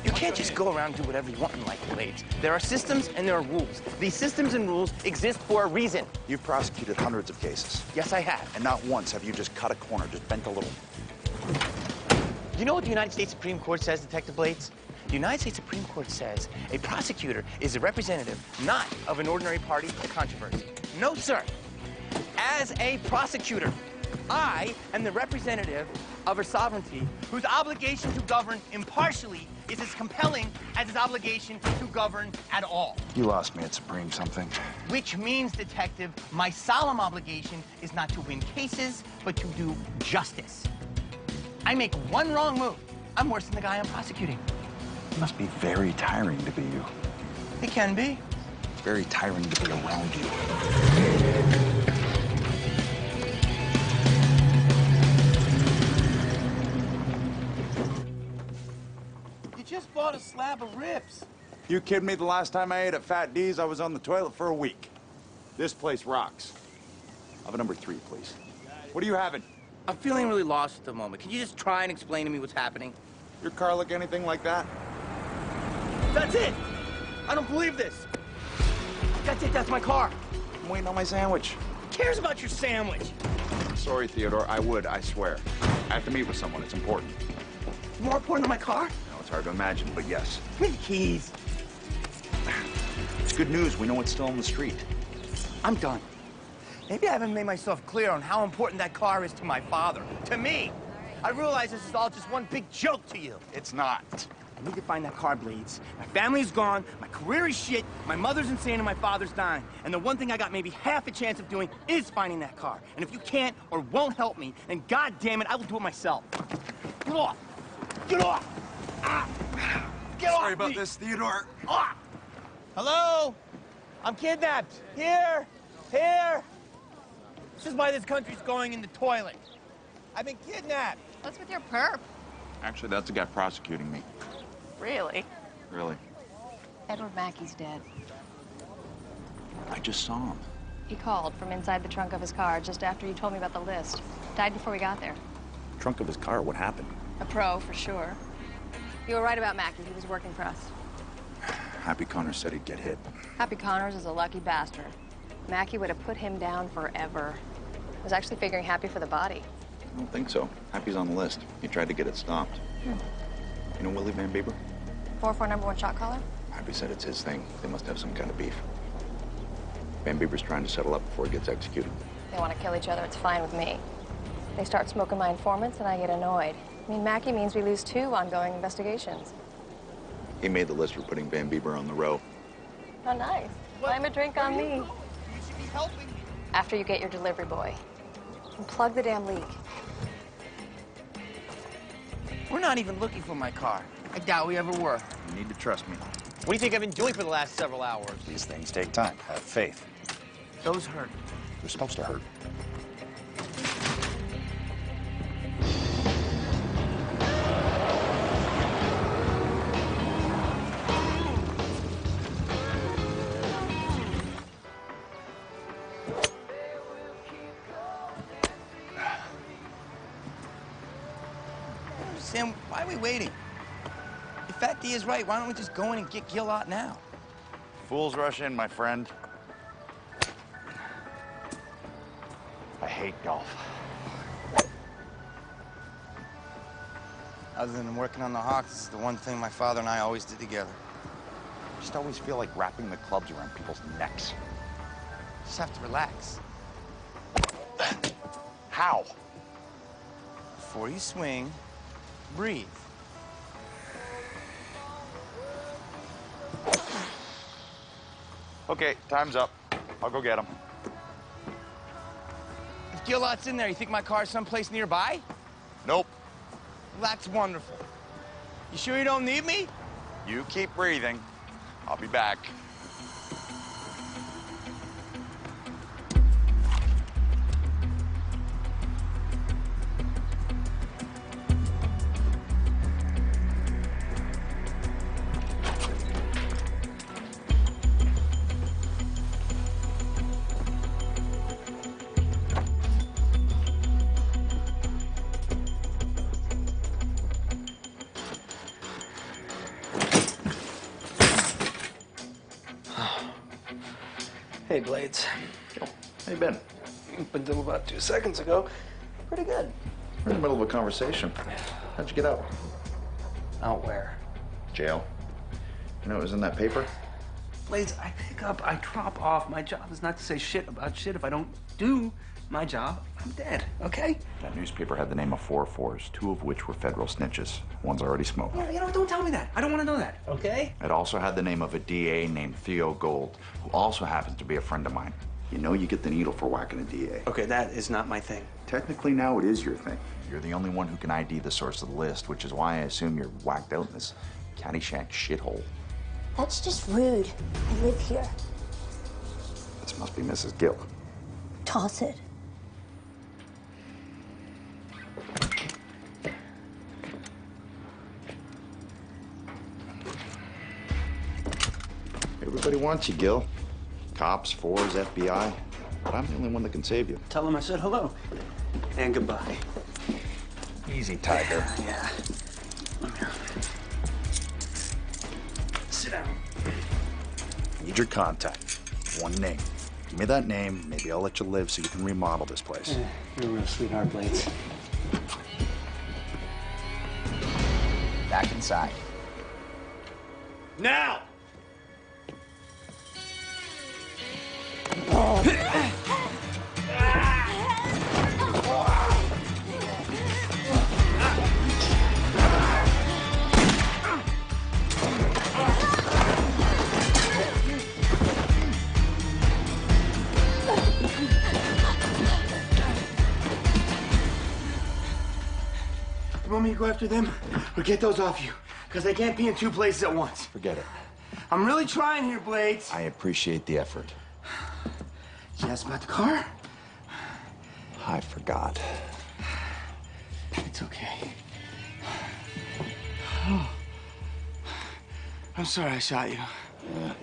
[SPEAKER 1] you can't just go around and do whatever you want in life, Blades. There are systems and there are rules. These systems and rules exist for a reason.
[SPEAKER 2] You've prosecuted hundreds of cases.
[SPEAKER 1] Yes, I have.
[SPEAKER 2] And not once have you just cut a corner, just bent a little.
[SPEAKER 1] You know what the United States Supreme Court says, Detective Blades? The United States Supreme Court says a prosecutor is a representative not of an ordinary party or controversy. No, sir. As a prosecutor, I am the representative of a sovereignty whose obligation to govern impartially is as compelling as its obligation to govern at all.
[SPEAKER 2] You lost me at Supreme something.
[SPEAKER 1] Which means, Detective, my solemn obligation is not to win cases, but to do justice. I make one wrong move, I'm worse than the guy I'm prosecuting.
[SPEAKER 2] It must be very tiring to be you.
[SPEAKER 1] It can be.
[SPEAKER 2] It's very tiring to be around you.
[SPEAKER 14] You just bought a slab of ribs.
[SPEAKER 2] You kidding me? The last time I ate at Fat D's, I was on the toilet for a week. This place rocks. I'll have a number 3, please. What are you having?
[SPEAKER 1] I'm feeling really lost at the moment. Can you just try and explain to me what's happening?
[SPEAKER 2] Your car look anything like that?
[SPEAKER 1] That's it! I don't believe this! That's it, that's my car!
[SPEAKER 2] I'm waiting on my sandwich.
[SPEAKER 1] Who cares about your sandwich?
[SPEAKER 2] Sorry, Theodore. I would, I swear. I have to meet with someone. It's important.
[SPEAKER 1] More important than my car?
[SPEAKER 2] No, it's hard to imagine, but yes.
[SPEAKER 1] Give me the keys.
[SPEAKER 2] It's good news. We know it's still on the street.
[SPEAKER 1] I'm done. Maybe I haven't made myself clear on how important that car is to my father. To me! I realize this is all just one big joke to you.
[SPEAKER 2] It's not.
[SPEAKER 1] I need to find that car, Blades. My family's gone, my career is shit, my mother's insane, and my father's dying. And the one thing I got maybe half a chance of doing is finding that car. And if you can't or won't help me, then God damn it, I will do it myself. Get off! Get off! Ah! Get off!
[SPEAKER 2] Sorry about this, Theodore.
[SPEAKER 1] Ah! Hello? I'm kidnapped. Here! Here! This is why this country's going in the toilet. I've been kidnapped.
[SPEAKER 23] What's with your perp?
[SPEAKER 2] Actually, that's the guy prosecuting me.
[SPEAKER 23] Really?
[SPEAKER 2] Really.
[SPEAKER 23] Edward Mackey's dead.
[SPEAKER 2] I just saw him.
[SPEAKER 23] He called from inside the trunk of his car just after you told me about the list. Died before we got there.
[SPEAKER 2] Trunk of his car, what happened?
[SPEAKER 23] A pro, for sure. You were right about Mackey. He was working for us.
[SPEAKER 2] Happy Connors said he'd get hit.
[SPEAKER 23] Happy Connors is a lucky bastard. Mackey would have put him down forever. I was actually figuring Happy for the body.
[SPEAKER 2] I don't think so. Happy's on the list. He tried to get it stopped. You know Willie Van Bieber?
[SPEAKER 23] 4-4 #1 shot caller?
[SPEAKER 2] Happy said it's his thing. They must have some kind of beef. Van Bieber's trying to settle up before he gets executed.
[SPEAKER 23] They want to kill each other. It's fine with me. They start smoking my informants and I get annoyed. I mean, Mackey means we lose 2 ongoing investigations.
[SPEAKER 2] He made the list for putting Van Bieber on the row.
[SPEAKER 23] Oh, nice. Blame a drink on me.
[SPEAKER 1] You should be helping me.
[SPEAKER 23] After you get your delivery boy. And plug the damn leak.
[SPEAKER 1] We're not even looking for my car. I doubt we ever were.
[SPEAKER 2] You need to trust me.
[SPEAKER 1] What do you think I've been doing for the last several hours?
[SPEAKER 2] These things take time. Have faith.
[SPEAKER 1] Those hurt.
[SPEAKER 2] They're supposed to hurt.
[SPEAKER 1] Sam, why are we waiting? If Fat D is right, why don't we just go in and get Gil out now?
[SPEAKER 2] Fools rush in, my friend. I hate golf.
[SPEAKER 1] Other than working on the Hawks, it's the one thing my father and I always did together.
[SPEAKER 2] I just always feel like wrapping the clubs around people's necks.
[SPEAKER 1] Just have to relax.
[SPEAKER 2] How?
[SPEAKER 1] Before you swing, breathe.
[SPEAKER 2] Okay, time's up. I'll go get him.
[SPEAKER 1] If Gilot's in there, you think my car's someplace nearby?
[SPEAKER 2] Nope.
[SPEAKER 1] Well, that's wonderful. You sure you don't need me?
[SPEAKER 2] You keep breathing. I'll be back.
[SPEAKER 22] Hey, Blades.
[SPEAKER 2] How you been?
[SPEAKER 22] Up until about 2 seconds ago, pretty good.
[SPEAKER 2] We're in the middle of a conversation. How'd you get out?
[SPEAKER 22] Out where?
[SPEAKER 2] Jail. You know it was in that paper?
[SPEAKER 22] Blades, I pick up, I drop off. My job is not to say shit about shit. If I don't do my job, I'm dead, okay?
[SPEAKER 2] That newspaper had the name of 4 4s, 2 of which were federal snitches. One's already smoked.
[SPEAKER 22] Yeah, you know, don't tell me that. I don't want to know that, okay?
[SPEAKER 2] It also had the name of a DA named Theo Gold, who also happens to be a friend of mine. You know you get the needle for whacking a DA.
[SPEAKER 22] Okay, that is not my thing.
[SPEAKER 2] Technically now it is your thing. You're the only one who can ID the source of the list, which is why I assume you're whacked out in this Caddyshack shithole.
[SPEAKER 10] That's just rude. I live here.
[SPEAKER 2] This must be Mrs. Gill.
[SPEAKER 10] Toss it.
[SPEAKER 2] Everybody wants you, Gil. Cops, 4s, FBI. But I'm the only one that can save you.
[SPEAKER 22] Tell them I said hello. And goodbye.
[SPEAKER 2] Easy, Tiger.
[SPEAKER 22] Yeah. Come here. Sit down.
[SPEAKER 2] Need your contact. One name. Give me that name. Maybe I'll let you live so you can remodel this place.
[SPEAKER 22] You're a real sweetheart, Blades.
[SPEAKER 2] Back inside.
[SPEAKER 1] Now! You want me to go after them or get those off you? Because I can't be in 2 places at once.
[SPEAKER 2] Forget it.
[SPEAKER 1] I'm really trying here, Blades.
[SPEAKER 2] I appreciate the effort.
[SPEAKER 1] You asked about the car?
[SPEAKER 2] I forgot.
[SPEAKER 1] It's okay. I'm sorry I shot you.
[SPEAKER 2] Yeah.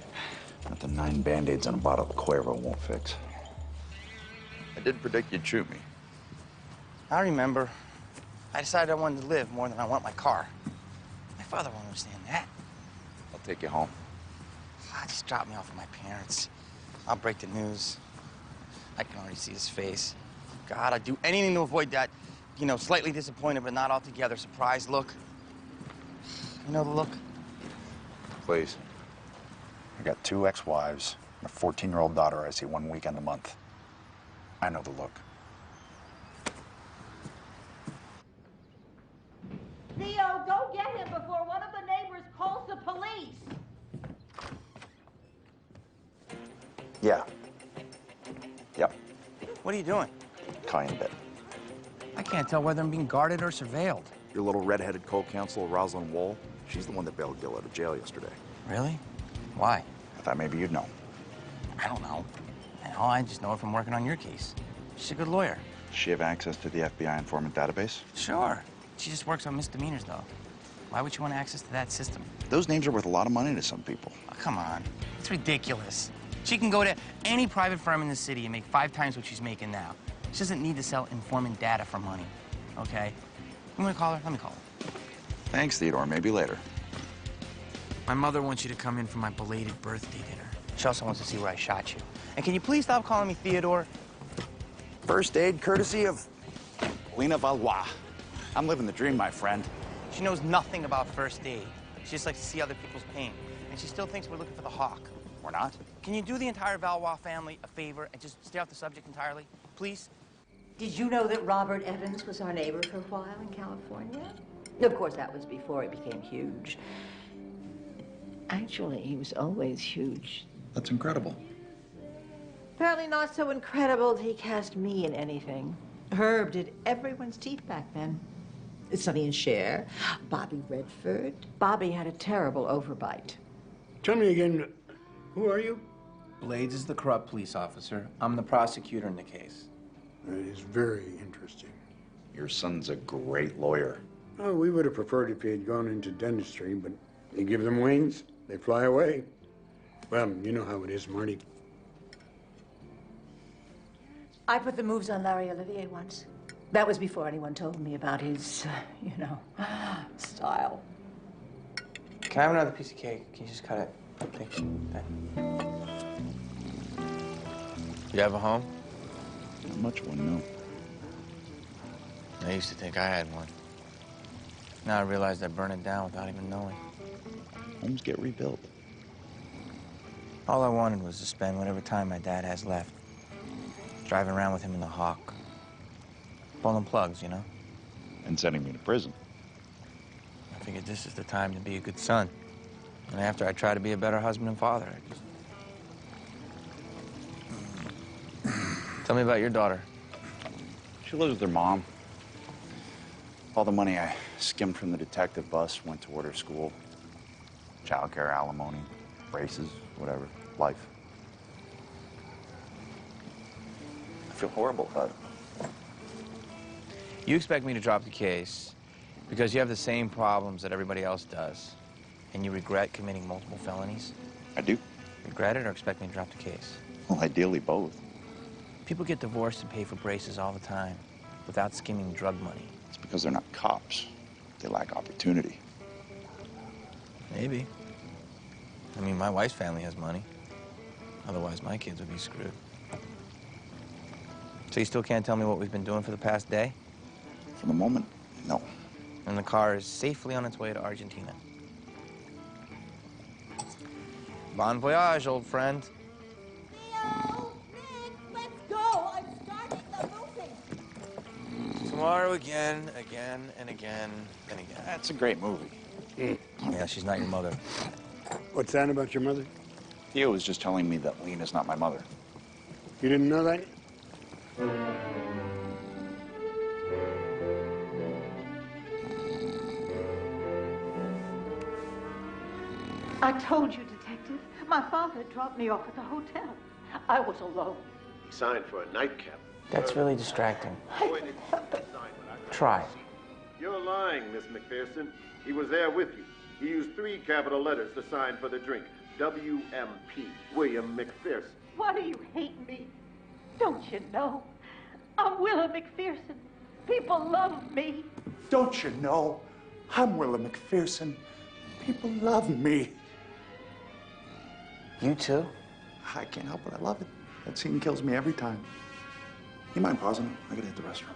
[SPEAKER 2] Nothing 9 Band-Aids on a bottle of Cuervo won't fix. I did predict you'd shoot me.
[SPEAKER 1] I remember. I decided I wanted to live more than I want my car. My father won't understand that.
[SPEAKER 2] I'll take you home.
[SPEAKER 1] Just drop me off with my parents. I'll break the news. I can already see his face. God, I'd do anything to avoid that, you know, slightly disappointed but not altogether surprised look. You know the look?
[SPEAKER 2] Please. I got 2 ex-wives and a 14-year-old daughter I see 1 weekend a month. I know the look.
[SPEAKER 7] Theo, go get him before one of the neighbors calls the police.
[SPEAKER 2] Yeah. Yep.
[SPEAKER 1] What are you doing?
[SPEAKER 2] Kind bit.
[SPEAKER 1] I can't tell whether I'm being guarded or surveilled.
[SPEAKER 2] Your little red-headed co-counsel, Rosalind Wall, she's the one that bailed Gil out of jail yesterday.
[SPEAKER 1] Really? Why?
[SPEAKER 2] I thought maybe you'd know.
[SPEAKER 1] I don't know. I just know her from working on your case. She's a good lawyer.
[SPEAKER 2] Does she have access to the FBI informant database?
[SPEAKER 1] Sure. She just works on misdemeanors, though. Why would you want access to that system?
[SPEAKER 2] Those names are worth a lot of money to some people.
[SPEAKER 1] Oh, come on. It's ridiculous. She can go to any private firm in the city and make 5 times what she's making now. She doesn't need to sell informant data for money, okay? You want to call her? Let me call her.
[SPEAKER 2] Thanks, Theodore. Maybe later.
[SPEAKER 1] My mother wants you to come in for my belated birthday dinner. She also wants to see where I shot you. And can you please stop calling me Theodore?
[SPEAKER 2] First aid courtesy of Lena Valois. I'm living the dream, my friend.
[SPEAKER 1] She knows nothing about first aid. She just likes to see other people's pain. And she still thinks we're looking for the hawk.
[SPEAKER 2] We're not?
[SPEAKER 1] Can you do the entire Valois family a favor and just stay off the subject entirely, please?
[SPEAKER 7] Did you know that Robert Evans was our neighbor for a while in California? Of course, that was before he became huge. Actually, he was always huge.
[SPEAKER 2] That's incredible.
[SPEAKER 7] Apparently not so incredible that he cast me in anything. Herb did everyone's teeth back then. Sonny and Cher, Bobby Redford. Bobby had a terrible overbite.
[SPEAKER 9] Tell me again, who are you?
[SPEAKER 1] Blades is the corrupt police officer. I'm the prosecutor in the case.
[SPEAKER 9] That is very interesting.
[SPEAKER 2] Your son's a great lawyer.
[SPEAKER 9] Oh, we would have preferred if he had gone into dentistry, but you give them wings, they fly away. Well, you know how it is, Marty.
[SPEAKER 7] I put the moves on Larry Olivier once. That was before anyone told me about his, style.
[SPEAKER 1] Can I have another piece of cake? Can you just cut it? Thanks. You have a home?
[SPEAKER 2] Not much one, no.
[SPEAKER 1] I used to think I had one. Now I realize I burned it down without even knowing.
[SPEAKER 2] Homes get rebuilt.
[SPEAKER 1] All I wanted was to spend whatever time my dad has left driving around with him in the Hawk. Pulling plugs, you know?
[SPEAKER 2] And sending me to prison.
[SPEAKER 1] I figured this is the time to be a good son. And after I try to be a better husband and father, I just... Tell me about your daughter.
[SPEAKER 2] She lives with her mom. All the money I skimmed from the detective bus went toward her school. Childcare, alimony, braces, whatever. Life. I feel horrible about it.
[SPEAKER 1] You expect me to drop the case because you have the same problems that everybody else does, and you regret committing multiple felonies?
[SPEAKER 2] I do.
[SPEAKER 1] Regret it or expect me to drop the case?
[SPEAKER 2] Well, ideally both.
[SPEAKER 1] People get divorced and pay for braces all the time without skimming drug money.
[SPEAKER 2] It's because they're not cops. They lack opportunity.
[SPEAKER 1] Maybe. I mean, my wife's family has money. Otherwise, my kids would be screwed. So you still can't tell me what we've been doing for the past day?
[SPEAKER 2] For the moment, no.
[SPEAKER 1] And the car is safely on its way to Argentina. Bon voyage, old friend.
[SPEAKER 7] Theo, Nick, let's go. I'm starting the movie.
[SPEAKER 1] Tomorrow again, and again.
[SPEAKER 2] That's a great movie.
[SPEAKER 1] Yeah, she's not your mother.
[SPEAKER 9] What's that about your mother?
[SPEAKER 2] Theo was just telling me that Lena's not my mother.
[SPEAKER 9] You didn't know that?
[SPEAKER 7] I told you, Detective. My father dropped me off at the hotel. I was alone.
[SPEAKER 12] He signed for a nightcap.
[SPEAKER 1] That's really distracting. Try.
[SPEAKER 12] You're lying, Miss McPherson. He was there with you. He used 3 capital letters to sign for the drink. WMP, William McPherson.
[SPEAKER 7] Why do you hate me? Don't you know? I'm Willa McPherson. People love me.
[SPEAKER 2] Don't you know? I'm Willa McPherson. People love me.
[SPEAKER 1] You too?
[SPEAKER 2] I can't help it. I love it. That scene kills me every time. You mind pausing? I gotta hit the restroom.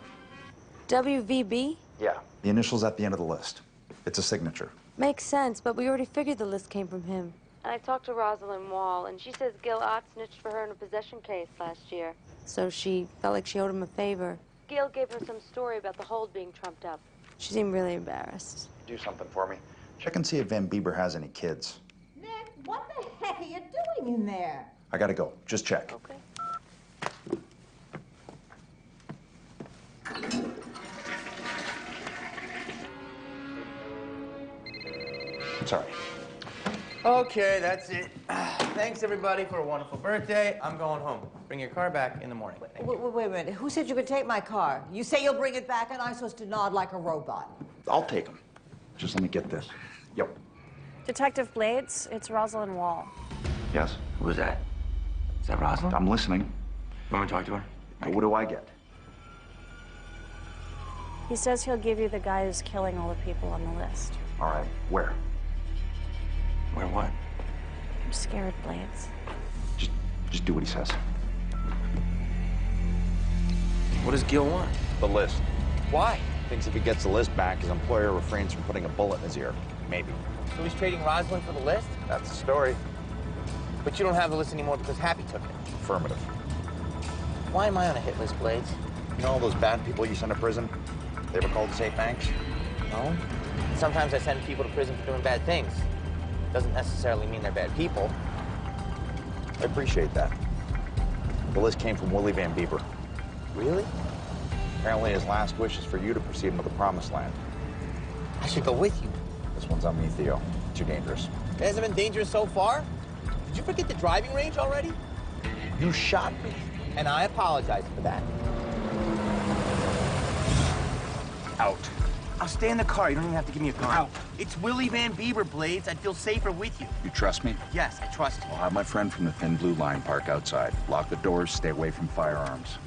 [SPEAKER 4] WVB?
[SPEAKER 2] Yeah. The initials at the end of the list. It's a signature.
[SPEAKER 4] Makes sense, but we already figured the list came from him. And I talked to Rosalind Wall, and she says Gil Ott snitched for her in a possession case last year. So she felt like she owed him a favor. Gil gave her some story about the hold being trumped up. She seemed really embarrassed.
[SPEAKER 2] Do something for me. Check and see if Van Bieber has any kids.
[SPEAKER 7] Nick, what the heck are you doing in there?
[SPEAKER 2] I gotta go. Just check.
[SPEAKER 4] Okay.
[SPEAKER 2] Sorry.
[SPEAKER 1] Okay, that's it. Thanks, everybody, for a wonderful birthday. I'm going home. Bring your car back in the morning.
[SPEAKER 7] Wait a minute. Who said you could take my car? You say you'll bring it back, and I'm supposed to nod like a robot.
[SPEAKER 2] I'll take him. Just let me get this. Yep.
[SPEAKER 23] Detective Blades, it's Rosalind Wall.
[SPEAKER 2] Yes?
[SPEAKER 1] Who was that? Is that Rosalind?
[SPEAKER 2] I'm listening.
[SPEAKER 1] You want me to talk to her?
[SPEAKER 2] Now, what do I get?
[SPEAKER 23] He says he'll give you the guy who's killing all the people on the list.
[SPEAKER 2] All right. Where?
[SPEAKER 1] Where what?
[SPEAKER 23] I'm scared, Blades.
[SPEAKER 2] Just do what he says.
[SPEAKER 1] What does Gil want?
[SPEAKER 2] The list.
[SPEAKER 1] Why?
[SPEAKER 2] Thinks if he gets the list back, his employer refrains from putting a bullet in his ear. Maybe.
[SPEAKER 1] So he's trading Rosalind for the list?
[SPEAKER 2] That's the story.
[SPEAKER 1] But you don't have the list anymore because Happy took it.
[SPEAKER 2] Affirmative.
[SPEAKER 1] Why am I on a hit list, Blades?
[SPEAKER 2] You know all those bad people you send to prison? They ever called to say thanks?
[SPEAKER 1] No. Sometimes I send people to prison for doing bad things. Doesn't necessarily mean they're bad people.
[SPEAKER 2] I appreciate that. The list came from Willie Van Bieber.
[SPEAKER 1] Really?
[SPEAKER 2] Apparently his last wish is for you to proceed into the promised land.
[SPEAKER 1] I should go with you.
[SPEAKER 2] This one's on me, Theo. Too dangerous.
[SPEAKER 1] It hasn't been dangerous so far. Did you forget the driving range already? You shot me, and I apologize for that.
[SPEAKER 2] Out.
[SPEAKER 1] I'll stay in the car. You don't even have to give me a car.
[SPEAKER 2] Out.
[SPEAKER 1] It's Willie Van Bieber, Blades. I'd feel safer with you.
[SPEAKER 2] You trust me?
[SPEAKER 1] Yes, I trust you.
[SPEAKER 2] I'll have my friend from the Thin Blue Line park outside. Lock the doors, stay away from firearms.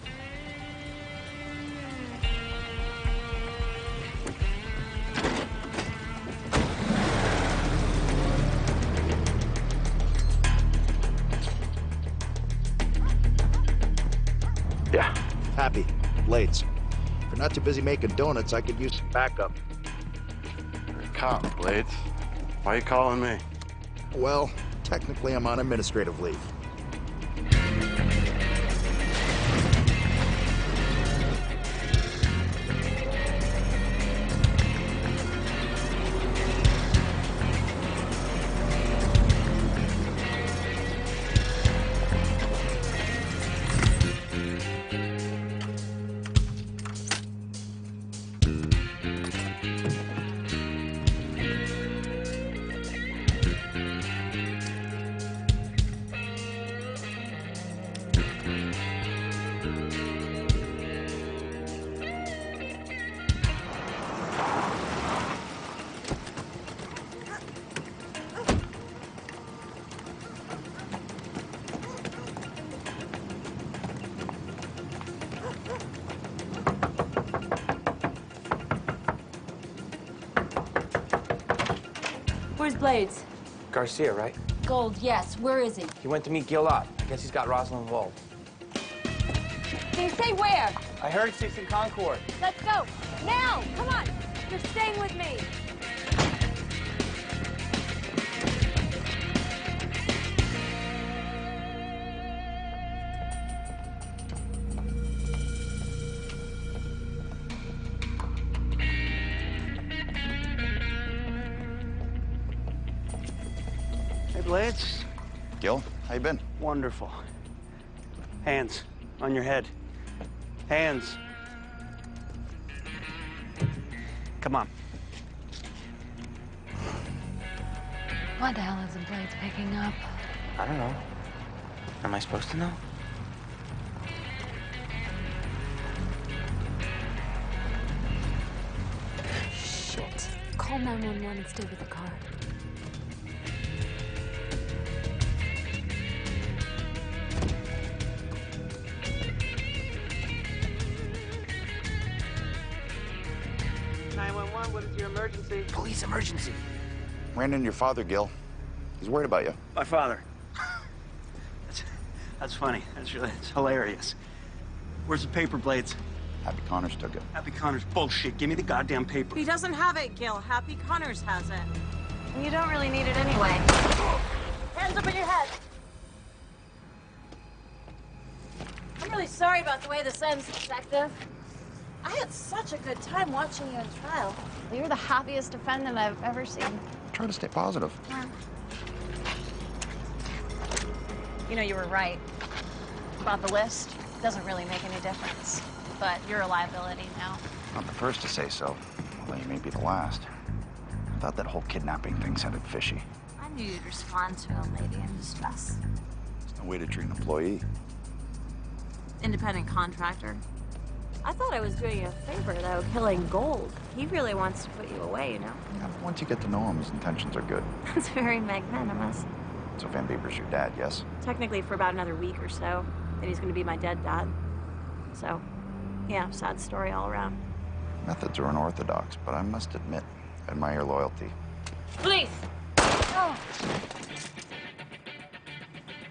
[SPEAKER 2] Yeah. Happy. Blades. If you're not too busy making donuts, I could use some backup.
[SPEAKER 16] You're a cop, Blades. Why are you calling me?
[SPEAKER 2] Well, technically I'm on administrative leave.
[SPEAKER 4] Where's Blades?
[SPEAKER 1] Garcia, right?
[SPEAKER 4] Gold, yes. Where is he?
[SPEAKER 1] He went to meet Gil Ott. I guess he's got Rosalind Wald.
[SPEAKER 4] Can you say where?
[SPEAKER 1] I heard 6 in Concord.
[SPEAKER 4] Let's go. Now! Come on! You're staying with me.
[SPEAKER 22] Hey, Blades.
[SPEAKER 2] Gil, how you been?
[SPEAKER 22] Wonderful. Hands on your head. Hands. Come on.
[SPEAKER 4] What the hell is the Blades picking up?
[SPEAKER 1] I don't know. Am I supposed to know?
[SPEAKER 4] Shit. Call 911 and stay with the car.
[SPEAKER 22] What is your emergency?
[SPEAKER 1] Police emergency.
[SPEAKER 2] Ran into your father, Gil. He's worried about you.
[SPEAKER 22] My father. That's funny. It's hilarious. Where's the paper, Blades?
[SPEAKER 2] Happy Connors took it.
[SPEAKER 22] Happy Connors. Bullshit. Give me the goddamn paper.
[SPEAKER 5] He doesn't have it, Gil. Happy Connors has it.
[SPEAKER 23] You don't really need it anyway.
[SPEAKER 5] Hands up in your head. I'm really sorry about the way this ends, Detective. I had such a good time watching you in trial.
[SPEAKER 23] You're the happiest defendant I've ever seen.
[SPEAKER 2] Try to stay positive.
[SPEAKER 23] Yeah. You know, you were right about the list. It doesn't really make any difference. But you're a liability now.
[SPEAKER 2] Not the first to say so, although you may be the last. I thought that whole kidnapping thing sounded fishy.
[SPEAKER 5] I knew you'd respond to a lady in distress.
[SPEAKER 2] There's no way to treat an employee.
[SPEAKER 5] Independent contractor. I thought I was doing you a favor, though, killing Gold. He really wants to put you away, you know?
[SPEAKER 2] Yeah, once you get to know him, his intentions are good.
[SPEAKER 5] That's very magnanimous.
[SPEAKER 2] So Van Bieber's your dad, yes?
[SPEAKER 5] Technically for about another week or so. Then he's gonna be my dead dad. So, yeah, sad story all around.
[SPEAKER 2] Methods are unorthodox, but I must admit, I admire your loyalty.
[SPEAKER 5] Police! Oh.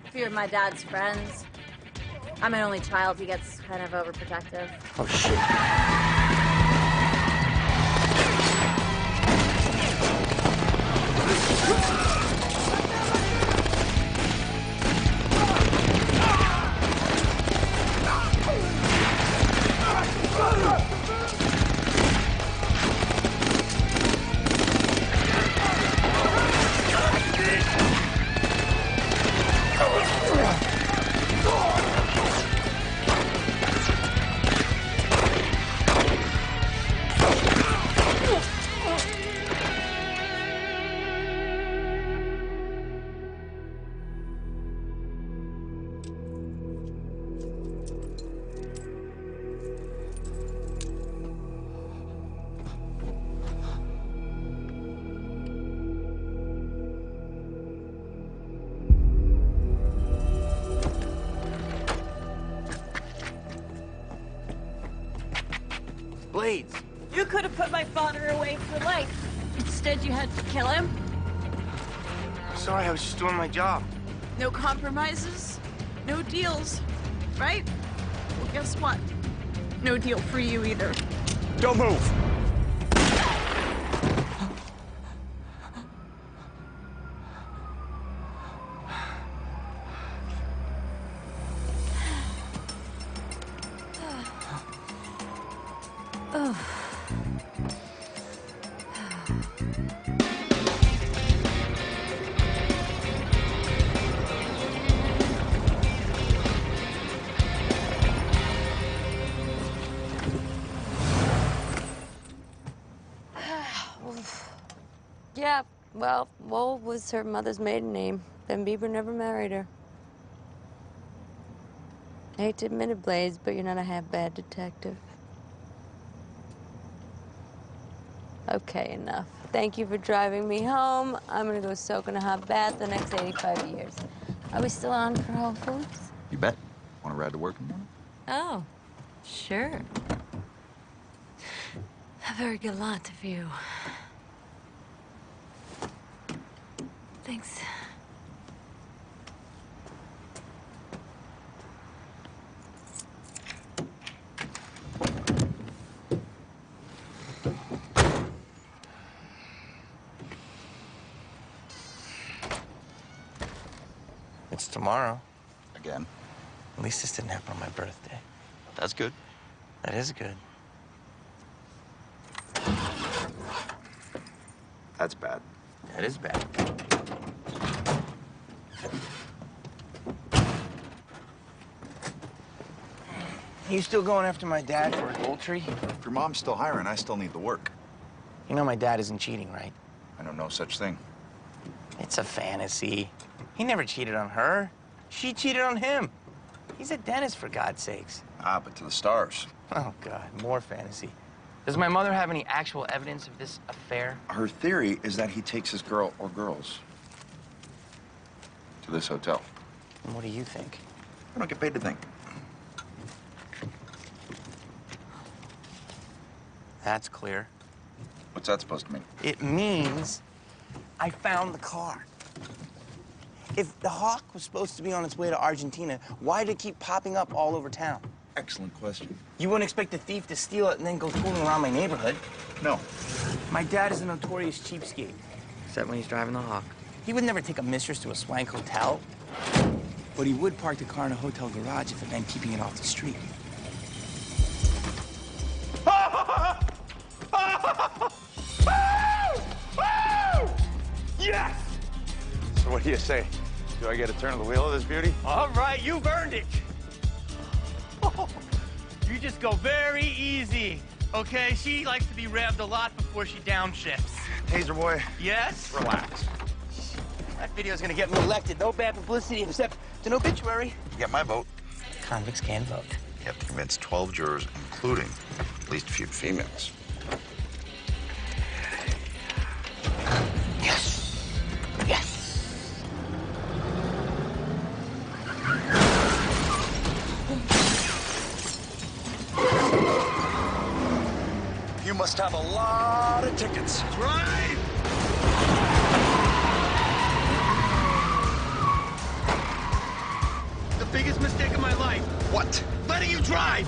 [SPEAKER 5] A few of my dad's friends. I'm an only child. He gets kind of overprotective.
[SPEAKER 1] Oh, shit. Blades.
[SPEAKER 5] You could have put my father away for life. Instead, you had to kill him.
[SPEAKER 1] Sorry, I was just doing my job.
[SPEAKER 5] No compromises, no deals, right? Well, guess what? No deal for you either.
[SPEAKER 2] Don't move!
[SPEAKER 4] Yeah, well, Wool was her mother's maiden name. Van Bieber never married her. I hate to admit it, Blades, but you're not a half-bad detective. Okay, enough. Thank you for driving me home. I'm gonna go soak in a hot bath the next 85 years. Are we still on for Whole Foods?
[SPEAKER 2] You bet. Want to ride to work in the morning?
[SPEAKER 4] Oh, sure. A very good lot to view. Thanks.
[SPEAKER 1] It's tomorrow.
[SPEAKER 2] Again?
[SPEAKER 1] At least this didn't happen on my birthday.
[SPEAKER 2] That's good.
[SPEAKER 1] That is good.
[SPEAKER 2] That's bad.
[SPEAKER 1] That is bad. You still going after my dad for adultery?
[SPEAKER 2] If your mom's still hiring, I still need the work.
[SPEAKER 1] You know my dad isn't cheating, right?
[SPEAKER 2] I know no such thing.
[SPEAKER 1] It's a fantasy. He never cheated on her. She cheated on him. He's a dentist, for God's sakes.
[SPEAKER 2] Ah, but to the stars.
[SPEAKER 1] Oh, God, more fantasy. Does my mother have any actual evidence of this affair?
[SPEAKER 2] Her theory is that he takes his girl or girls to this hotel.
[SPEAKER 1] And what do you think?
[SPEAKER 2] I don't get paid to think.
[SPEAKER 1] That's clear.
[SPEAKER 2] What's that supposed to mean?
[SPEAKER 1] It means I found the car. If the Hawk was supposed to be on its way to Argentina, why did it keep popping up all over town?
[SPEAKER 2] Excellent question.
[SPEAKER 1] You wouldn't expect a thief to steal it and then go tooling around my neighborhood.
[SPEAKER 2] No.
[SPEAKER 1] My dad is a notorious cheapskate. Except when he's driving the Hawk. He would never take a mistress to a swank hotel. But he would park the car in a hotel garage if it meant keeping it off the street.
[SPEAKER 18] Yes!
[SPEAKER 2] So what do you say? Do I get a turn of the wheel of this beauty?
[SPEAKER 18] All right, you've earned it. You just go very easy, okay? She likes to be revved a lot before she downshifts.
[SPEAKER 2] Taser boy.
[SPEAKER 1] Yes?
[SPEAKER 2] Relax.
[SPEAKER 1] That video's gonna get me elected. No bad publicity except it's an obituary.
[SPEAKER 2] You get my vote.
[SPEAKER 1] Convicts can vote.
[SPEAKER 2] You have to convince 12 jurors, including at least a few females.
[SPEAKER 1] Yes! Yes!
[SPEAKER 2] You must have a lot of tickets.
[SPEAKER 1] That's right! The biggest mistake of my life.
[SPEAKER 2] What?
[SPEAKER 1] Letting you drive!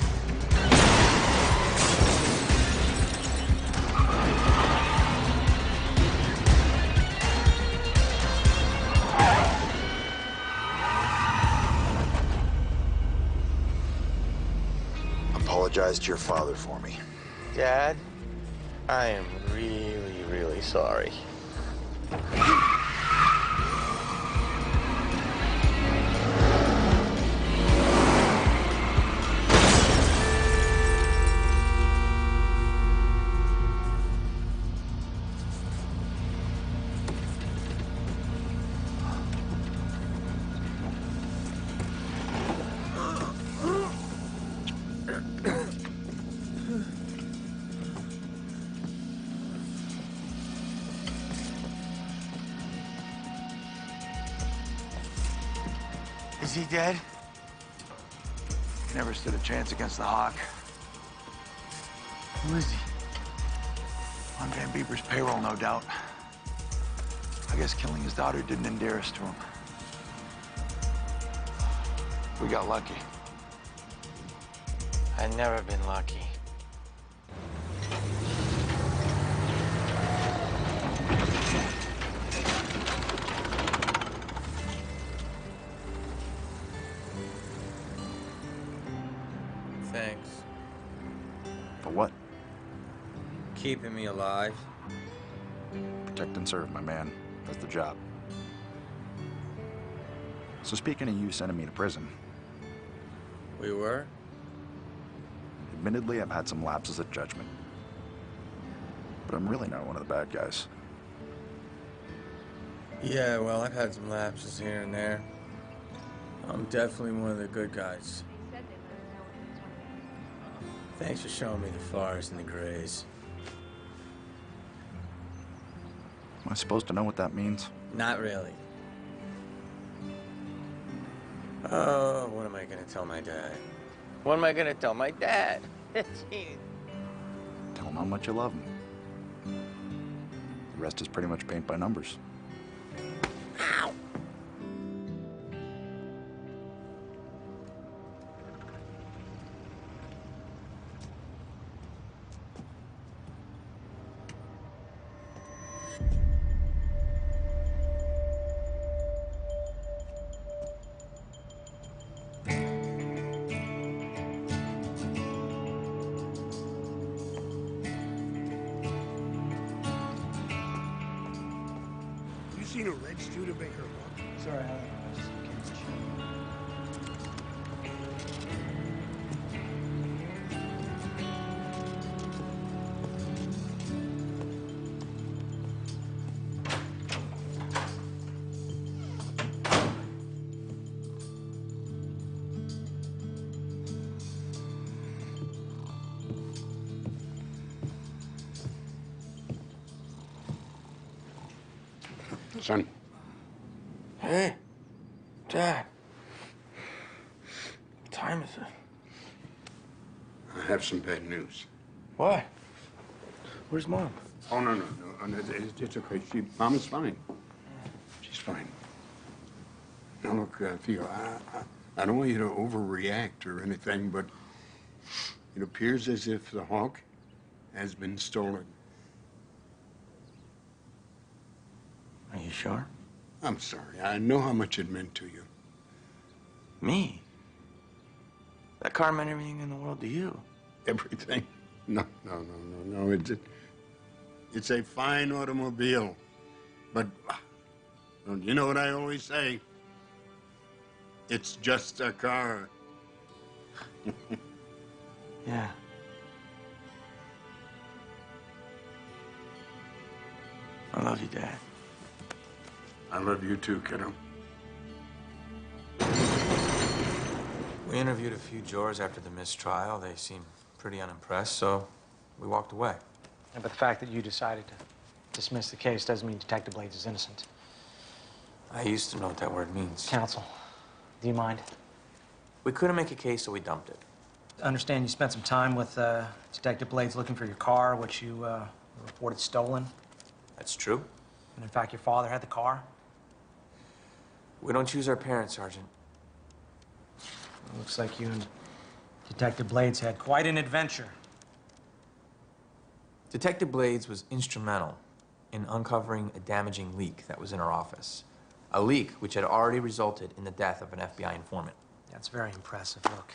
[SPEAKER 2] Apologize to your father for me.
[SPEAKER 1] Dad, I am really, really sorry. Is he dead?
[SPEAKER 2] Never stood a chance against the Hawk.
[SPEAKER 1] Who is he?
[SPEAKER 2] On Van Bieber's payroll, no doubt. I guess killing his daughter didn't endear us to him. We got lucky.
[SPEAKER 1] I've never been lucky. Thanks.
[SPEAKER 2] For what?
[SPEAKER 1] Keeping me alive.
[SPEAKER 2] Protect and serve, my man. That's the job. So speaking of you sending me to prison,
[SPEAKER 1] We were?
[SPEAKER 2] admittedly, I've had some lapses of judgment. But I'm really not one of the bad guys.
[SPEAKER 1] Yeah, well, I've had some lapses here and there. I'm definitely one of the good guys. Thanks for showing me the forest and the grays.
[SPEAKER 2] Am I supposed to know what that means?
[SPEAKER 1] Not really. Oh, what am I gonna tell my dad? What am I gonna tell my dad? Jeez.
[SPEAKER 2] Tell him how much you love him. The rest is pretty much paint by numbers.
[SPEAKER 1] Ow!
[SPEAKER 9] You seen a red Studebaker walk?
[SPEAKER 21] Sorry, I just can't.
[SPEAKER 9] Son,
[SPEAKER 1] Hey, Dad. What time is it?
[SPEAKER 9] I have some bad news.
[SPEAKER 1] What? Where's Mom?
[SPEAKER 9] Oh, no. It's okay. Mom's fine. She's fine. Now, look, Theo, I don't want you to overreact or anything, but it appears as if the Hawk has been stolen.
[SPEAKER 1] Are you sure?
[SPEAKER 9] I'm sorry. I know how much it meant to you.
[SPEAKER 1] Me? That car meant everything in the world to you.
[SPEAKER 9] Everything? No. It's a fine automobile. But you know what I always say? It's just a car.
[SPEAKER 1] Yeah.
[SPEAKER 8] love you, Dad.
[SPEAKER 9] I love you too, kiddo.
[SPEAKER 1] We interviewed a few jurors after the mistrial. They seemed pretty unimpressed, so we walked away.
[SPEAKER 21] Yeah, but the fact that you decided to dismiss the case doesn't mean Detective Blades is innocent.
[SPEAKER 1] I used to know what that word means.
[SPEAKER 21] Counsel, do you mind?
[SPEAKER 1] We couldn't make a case, so we dumped it.
[SPEAKER 21] I understand you spent some time with Detective Blades looking for your car, which you reported stolen.
[SPEAKER 1] That's true.
[SPEAKER 21] And in fact, your father had the car.
[SPEAKER 1] We don't choose our parents, Sergeant.
[SPEAKER 21] It looks like you and Detective Blades had quite an adventure.
[SPEAKER 1] Detective Blades was instrumental in uncovering a damaging leak that was in our office. A leak which had already resulted in the death of an FBI informant.
[SPEAKER 21] That's very impressive. Look,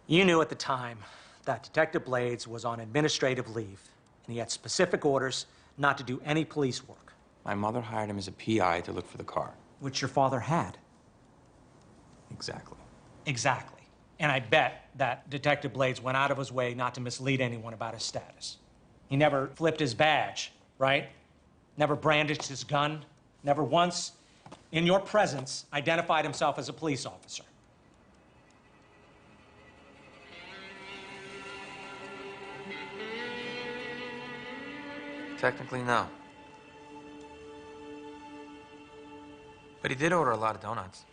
[SPEAKER 21] you knew at the time that Detective Blades was on administrative leave, and he had specific orders not to do any police work.
[SPEAKER 1] My mother hired him as a PI to look for the car.
[SPEAKER 21] Which your father had.
[SPEAKER 1] Exactly.
[SPEAKER 21] Exactly. And I bet that Detective Blades went out of his way not to mislead anyone about his status. He never flipped his badge, right? Never brandished his gun. Never once, in your presence, identified himself as a police officer.
[SPEAKER 1] Technically, no. But he did order a lot of donuts.